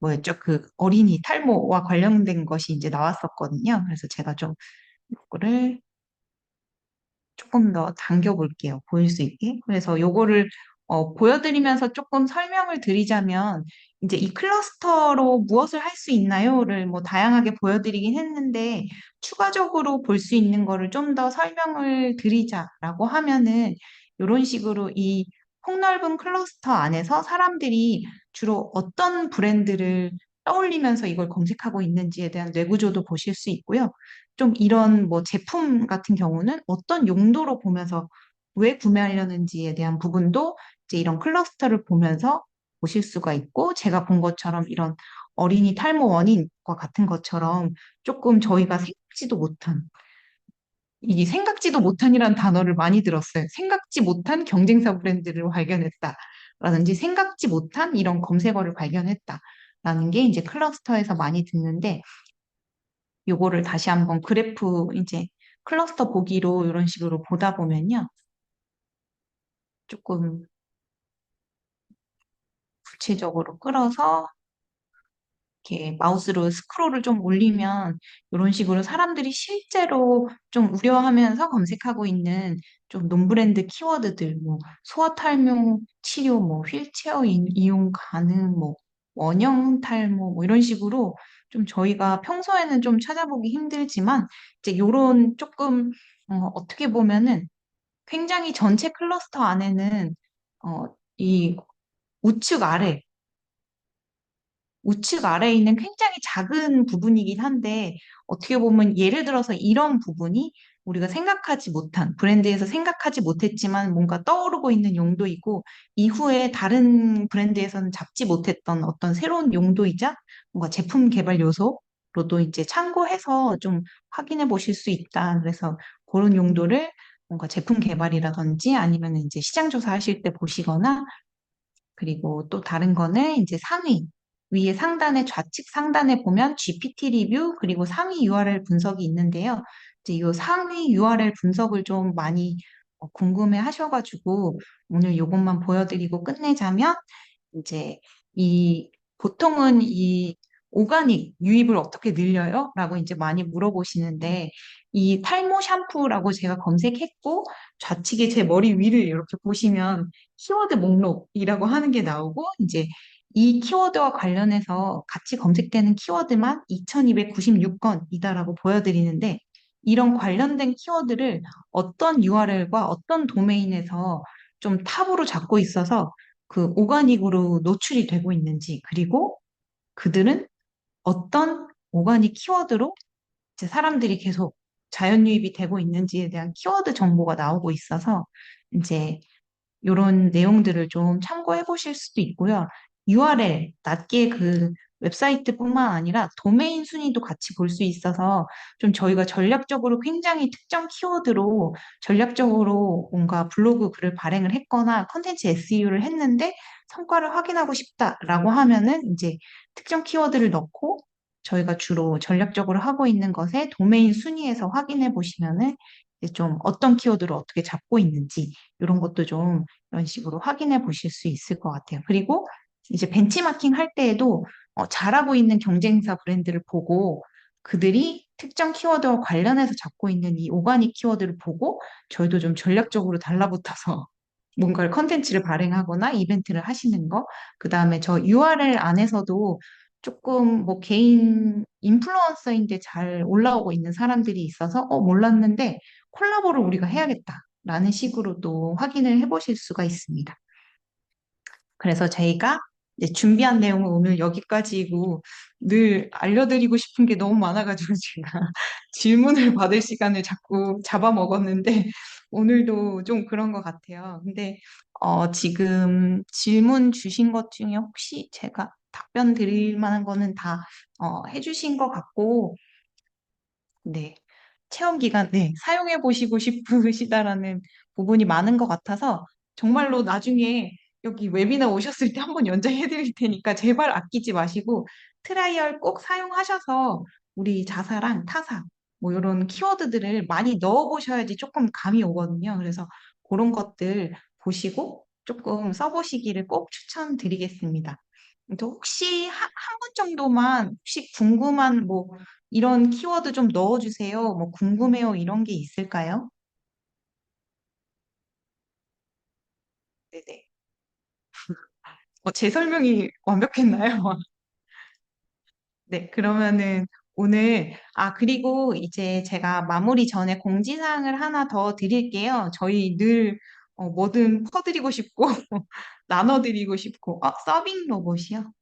A: 뭐였죠? 그 어린이 탈모와 관련된 것이 이제 나왔었거든요. 그래서 제가 좀 이거를 조금 더 당겨볼게요. 보일 수 있게. 그래서 요거를 보여드리면서 조금 설명을 드리자면 이제 이 클러스터로 무엇을 할 수 있나요?를 뭐 다양하게 보여드리긴 했는데 추가적으로 볼 수 있는 거를 좀 더 설명을 드리자라고 하면은 이런 식으로 이 폭넓은 클러스터 안에서 사람들이 주로 어떤 브랜드를 떠올리면서 이걸 검색하고 있는지에 대한 뇌구조도 보실 수 있고요. 좀 이런 뭐 제품 같은 경우는 어떤 용도로 보면서 왜 구매하려는지에 대한 부분도 이제 이런 클러스터를 보면서 보실 수가 있고 제가 본 것처럼 이런 어린이 탈모 원인과 같은 것처럼 조금 저희가 생각지도 못한 이 생각지도 못한이라는 단어를 많이 들었어요. 생각지 못한 경쟁사 브랜드를 발견했다라든지 생각지 못한 이런 검색어를 발견했다라는 게 이제 클러스터에서 많이 듣는데 요거를 다시 한번 그래프 이제 클러스터 보기로 이런 식으로 보다 보면요. 조금 구체적으로 끌어서 이렇게 마우스로 스크롤을 좀 올리면 이런 식으로 사람들이 실제로 좀 우려하면서 검색하고 있는 좀 논브랜드 키워드들, 뭐 소아 탈모 치료, 뭐 휠체어 이용 가능, 뭐 원형 탈모, 뭐 이런 식으로 좀 저희가 평소에는 좀 찾아보기 힘들지만 이제 요런 조금 어떻게 보면은 굉장히 전체 클러스터 안에는 이 우측 아래 우측 아래에 있는 굉장히 작은 부분이긴 한데, 어떻게 보면 예를 들어서 이런 부분이 우리가 생각하지 못한, 브랜드에서 생각하지 못했지만 뭔가 떠오르고 있는 용도이고, 이후에 다른 브랜드에서는 잡지 못했던 어떤 새로운 용도이자 뭔가 제품 개발 요소로도 이제 참고해서 좀 확인해 보실 수 있다. 그래서 그런 용도를 뭔가 제품 개발이라든지 아니면 이제 시장 조사하실 때 보시거나 그리고 또 다른 거는 이제 상위. 위에 상단에 좌측 상단에 보면 GPT 리뷰 그리고 상위 URL 분석이 있는데요. 이제 이 상위 URL 분석을 좀 많이 궁금해 하셔가지고 오늘 이것만 보여드리고 끝내자면 이제 이 보통은 이 오가닉 유입을 어떻게 늘려요? 라고 이제 많이 물어보시는데 이 탈모 샴푸라고 제가 검색했고 좌측에 제 머리 위를 이렇게 보시면 키워드 목록이라고 하는 게 나오고 이제 이 키워드와 관련해서 같이 검색되는 키워드만 2296건이다라고 보여드리는데 이런 관련된 키워드를 어떤 URL과 어떤 도메인에서 좀 탑으로 잡고 있어서 그 오가닉으로 노출이 되고 있는지, 그리고 그들은 어떤 오가닉 키워드로 이제 사람들이 계속 자연 유입이 되고 있는지에 대한 키워드 정보가 나오고 있어서 이제 이런 내용들을 좀 참고해 보실 수도 있고요. URL, 낮게 그 웹사이트뿐만 아니라 도메인 순위도 같이 볼 수 있어서 좀 저희가 전략적으로 굉장히 특정 키워드로 전략적으로 뭔가 블로그 글을 발행을 했거나 컨텐츠 SEO를 했는데 성과를 확인하고 싶다라고 하면은 이제 특정 키워드를 넣고 저희가 주로 전략적으로 하고 있는 것에 도메인 순위에서 확인해 보시면은 이제 좀 어떤 키워드를 어떻게 잡고 있는지 이런 것도 좀 이런 식으로 확인해 보실 수 있을 것 같아요. 그리고 이제 벤치마킹 할 때에도 잘하고 있는 경쟁사 브랜드를 보고 그들이 특정 키워드와 관련해서 잡고 있는 이 오가닉 키워드를 보고 저희도 좀 전략적으로 달라붙어서 뭔가를 컨텐츠를 발행하거나 이벤트를 하시는 거. 그다음에 저 URL 안에서도 조금 뭐 개인 인플루언서인데 잘 올라오고 있는 사람들이 있어서 몰랐는데 콜라보를 우리가 해야겠다라는 식으로도 확인을 해보실 수가 있습니다. 그래서 저희가 이제 준비한 내용은 오늘 여기까지이고 늘 알려드리고 싶은 게 너무 많아가지고 제가 질문을 받을 시간을 자꾸 잡아먹었는데 오늘도 좀 그런 것 같아요. 근데 지금 질문 주신 것 중에 혹시 제가 답변 드릴 만한 거는 다 해주신 것 같고 네. 체험 기간, 네. 사용해 보시고 싶으시다라는 부분이 많은 것 같아서 정말로 나중에 여기 웨비나 오셨을 때 한번 연장해 드릴 테니까 제발 아끼지 마시고 트라이얼 꼭 사용하셔서 우리 자사랑 타사 뭐 이런 키워드들을 많이 넣어 보셔야지 조금 감이 오거든요. 그래서 그런 것들 보시고 조금 써보시기를 꼭 추천드리겠습니다. 또 혹시 한 분 정도만 혹시 궁금한 뭐 이런 키워드 좀 넣어주세요. 뭐 궁금해요. 이런 게 있을까요? 네네. 제 설명이 완벽했나요? 네, 그러면은 오늘, 그리고 이제 제가 마무리 전에 공지사항을 하나 더 드릴게요. 저희 늘 뭐든 퍼드리고 싶고, 나눠드리고 싶고, 서빙 로봇이요?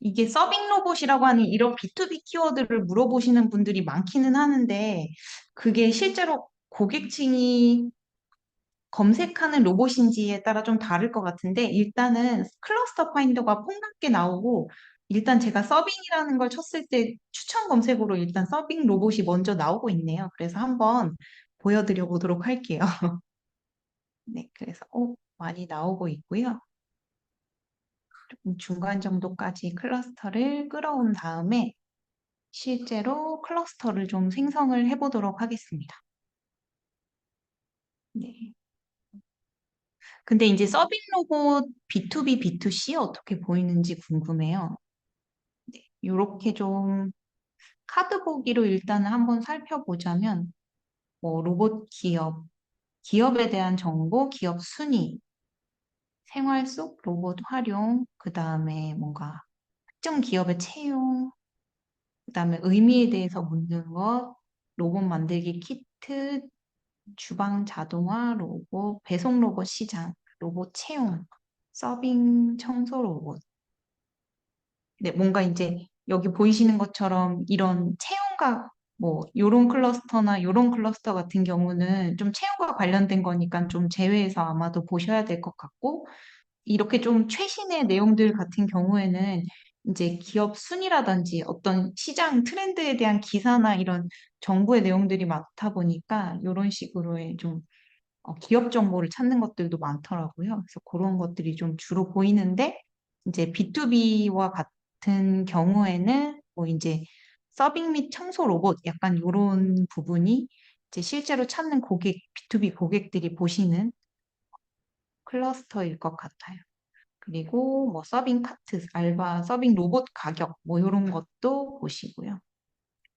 A: 이게 서빙 로봇이라고 하는 이런 B2B 키워드를 물어보시는 분들이 많기는 하는데, 그게 실제로 고객층이 검색하는 로봇인지에 따라 좀 다를 것 같은데 일단은 클러스터 파인더가 폰같게 나오고 일단 제가 서빙이라는 걸 쳤을 때 추천 검색으로 일단 서빙 로봇이 먼저 나오고 있네요. 그래서 한번 보여드려 보도록 할게요. 네, 그래서 많이 나오고 있고요. 조금 중간 정도까지 클러스터를 끌어온 다음에 실제로 클러스터를 좀 생성을 해보도록 하겠습니다. 네. 근데 이제 서빙 로봇 B2B, B2C 어떻게 보이는지 궁금해요. 네, 이렇게 좀 카드 보기로 일단은 한번 살펴보자면, 뭐 로봇 기업, 기업에 대한 정보, 기업 순위, 생활 속 로봇 활용, 그 다음에 뭔가 특정 기업의 채용, 그다음에 의미에 대해서 묻는 것, 로봇 만들기 키트, 주방 자동화 로봇, 배송 로봇 시장, 로봇 채용, 서빙 청소 로봇. 네, 뭔가 이제 여기 보이시는 것처럼 이런 채용과 뭐 요런 클러스터나 요런 클러스터 같은 경우는 좀 채용과 관련된 거니까 좀 제외해서 아마도 보셔야 될 것 같고, 이렇게 좀 최신의 내용들 같은 경우에는 이제 기업 순위라든지 어떤 시장 트렌드에 대한 기사나 이런 정보의 내용들이 많다 보니까 이런 식으로의 좀 기업 정보를 찾는 것들도 많더라고요. 그래서 그런 것들이 좀 주로 보이는데, 이제 B2B와 같은 경우에는 뭐 이제 서빙 및 청소 로봇 약간 이런 부분이 이제 실제로 찾는 고객, B2B 고객들이 보시는 클러스터일 것 같아요. 그리고 뭐 서빙 카트, 알바, 서빙 로봇 가격 뭐 이런 것도 보시고요.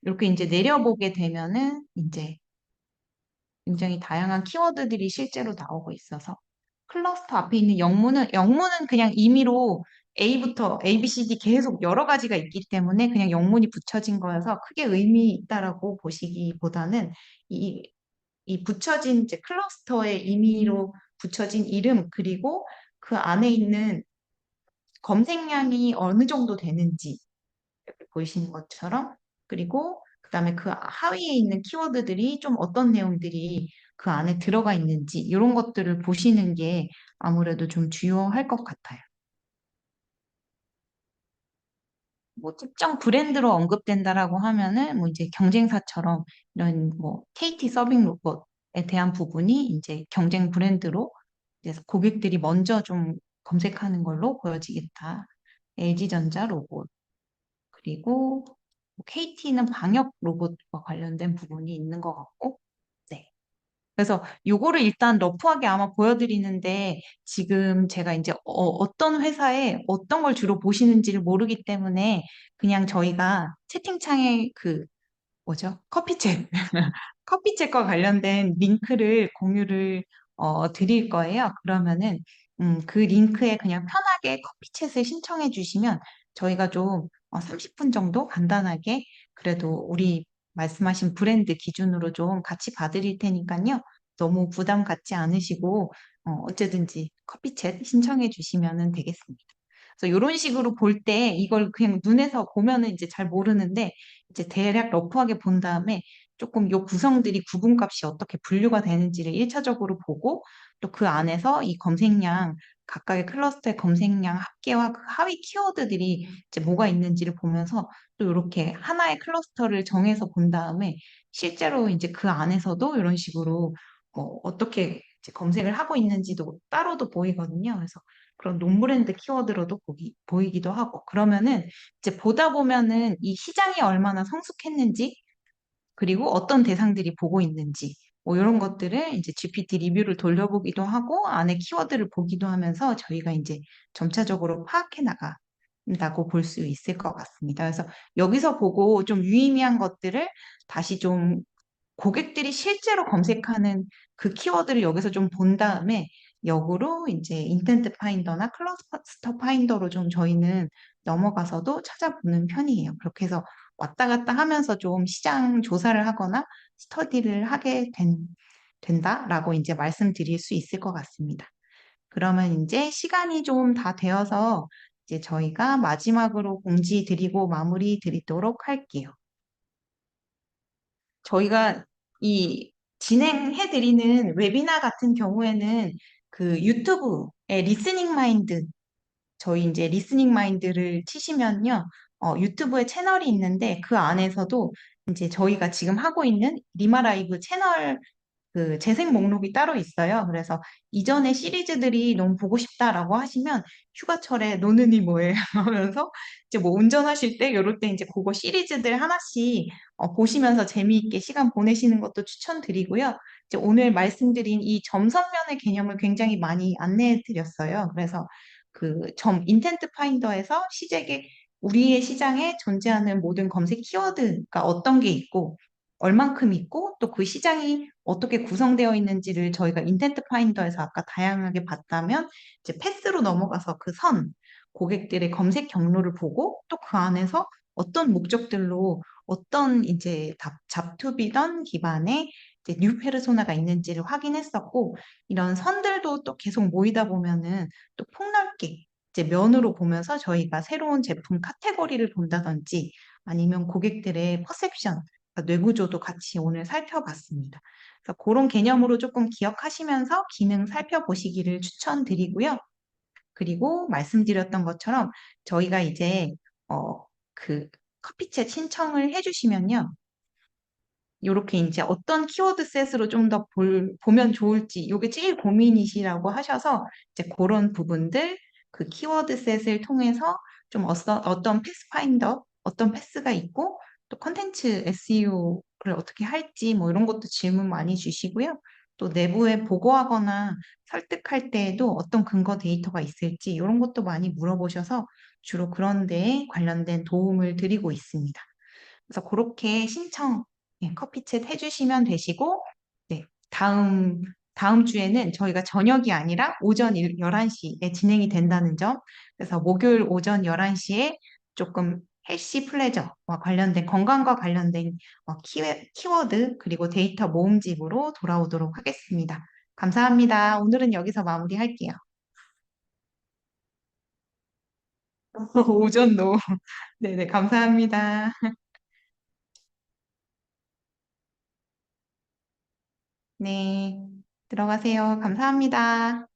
A: 이렇게 이제 내려보게 되면은 이제 굉장히 다양한 키워드들이 실제로 나오고 있어서 클러스터 앞에 있는 영문은 그냥 임의로 A부터 A, B, C, D 계속 여러 가지가 있기 때문에 그냥 영문이 붙여진 거여서 크게 의미 있다라고 보시기보다는 이, 이 붙여진 이제 클러스터의 임의로 붙여진 이름 그리고 그 안에 있는 검색량이 어느 정도 되는지 이렇게 보이시는 것처럼 그리고 그다음에 그 하위에 있는 키워드들이 좀 어떤 내용들이 그 안에 들어가 있는지 이런 것들을 보시는 게 아무래도 좀 주요할 것 같아요. 뭐 특정 브랜드로 언급된다라고 하면은 뭐 이제 경쟁사처럼 이런 뭐 KT 서빙 로봇에 대한 부분이 이제 경쟁 브랜드로 이제 고객들이 먼저 좀 검색하는 걸로 보여지겠다. LG전자 로봇 그리고 KT는 방역 로봇과 관련된 부분이 있는 것 같고, 네. 그래서 요거를 일단 러프하게 아마 보여드리는데 지금 제가 이제 어떤 회사에 어떤 걸 주로 보시는지를 모르기 때문에 그냥 저희가 채팅창에 그 뭐죠? 커피챗. 커피챗과 관련된 링크를 공유를 드릴 거예요. 그러면은 그 링크에 그냥 편하게 커피챗을 신청해 주시면 저희가 좀 30분 정도 간단하게 그래도 우리 말씀하신 브랜드 기준으로 좀 같이 봐드릴 테니까요. 너무 부담 갖지 않으시고 어쨌든지 커피챗 신청해 주시면 되겠습니다. 그래서 이런 식으로 볼 때 이걸 그냥 눈에서 보면은 이제 잘 모르는데 이제 대략 러프하게 본 다음에 조금 요 구성들이 구분값이 어떻게 분류가 되는지를 1차적으로 보고 또 그 안에서 이 검색량 각각의 클러스터의 검색량 합계와 그 하위 키워드들이 이제 뭐가 있는지를 보면서 또 이렇게 하나의 클러스터를 정해서 본 다음에 실제로 이제 그 안에서도 이런 식으로 어떻게 이제 검색을 하고 있는지도 따로도 보이거든요. 그래서 그런 논브랜드 키워드로도 보이기도 하고 그러면은 이제 보다 보면은 이 시장이 얼마나 성숙했는지 그리고 어떤 대상들이 보고 있는지 뭐 이런 것들을 이제 GPT 리뷰를 돌려보기도 하고 안에 키워드를 보기도 하면서 저희가 이제 점차적으로 파악해 나간다고 볼 수 있을 것 같습니다. 그래서 여기서 보고 좀 유의미한 것들을 다시 좀 고객들이 실제로 검색하는 그 키워드를 여기서 좀 본 다음에 역으로 이제 인텐트 파인더나 클러스터 파인더로 좀 저희는 넘어가서도 찾아보는 편이에요. 그렇게 해서 왔다 갔다 하면서 좀 시장 조사를 하거나 스터디를 된다라고 이제 말씀드릴 수 있을 것 같습니다. 그러면 이제 시간이 좀 다 되어서 이제 저희가 마지막으로 공지 드리고 마무리 드리도록 할게요. 저희가 이 진행해드리는 웨비나 같은 경우에는 그 유튜브에 리스닝 마인드 저희 이제 리스닝 마인드를 치시면요. 유튜브에 채널이 있는데 그 안에서도 이제 저희가 지금 하고 있는 리마 라이브 채널 그 재생 목록이 따로 있어요. 그래서 이전의 시리즈들이 너무 보고 싶다라고 하시면 휴가철에 노는이 뭐예요? 하면서 이제 뭐 운전하실 때 이럴 때 이제 그거 시리즈들 하나씩 보시면서 재미있게 시간 보내시는 것도 추천드리고요. 이제 오늘 말씀드린 이 점선면의 개념을 굉장히 많이 안내해 드렸어요. 그래서 그 인텐트 파인더에서 우리의 시장에 존재하는 모든 검색 키워드가 어떤 게 있고 얼만큼 있고 또 그 시장이 어떻게 구성되어 있는지를 저희가 인텐트 파인더에서 아까 다양하게 봤다면 이제 패스로 넘어가서 그 선, 고객들의 검색 경로를 보고 또 그 안에서 어떤 목적들로 어떤 이제 잡투비던 기반의 이제 뉴 페르소나가 있는지를 확인했었고 이런 선들도 또 계속 모이다 보면은 또 폭넓게 이제 면으로 보면서 저희가 새로운 제품 카테고리를 본다든지 아니면 고객들의 퍼셉션, 그러니까 뇌구조도 같이 오늘 살펴봤습니다. 그래서 그런 개념으로 조금 기억하시면서 기능 살펴보시기를 추천드리고요. 그리고 말씀드렸던 것처럼 저희가 이제 그 커피챗 신청을 해주시면요. 요렇게 이제 어떤 키워드 셋으로 좀 더 보면 좋을지, 이게 제일 고민이시라고 하셔서 이제 그런 부분들, 그 키워드 셋을 통해서 좀 어떤 패스파인더, 어떤 패스가 있고, 또 컨텐츠 SEO를 어떻게 할지, 뭐 이런 것도 질문 많이 주시고요. 또 내부에 보고하거나 설득할 때에도 어떤 근거 데이터가 있을지, 이런 것도 많이 물어보셔서 주로 그런 데에 관련된 도움을 드리고 있습니다. 그래서 그렇게 신청, 예, 커피챗 해주시면 되시고, 네, 다음 주에는 저희가 저녁이 아니라 오전 11시에 진행이 된다는 점, 그래서 목요일 오전 11시에 조금 헬시 플레저와 관련된 건강과 관련된 키워드 그리고 데이터 모음집으로 돌아오도록 하겠습니다. 감사합니다. 오늘은 여기서 마무리할게요. 오전로. 네네, 감사합니다. 네, 들어가세요. 감사합니다.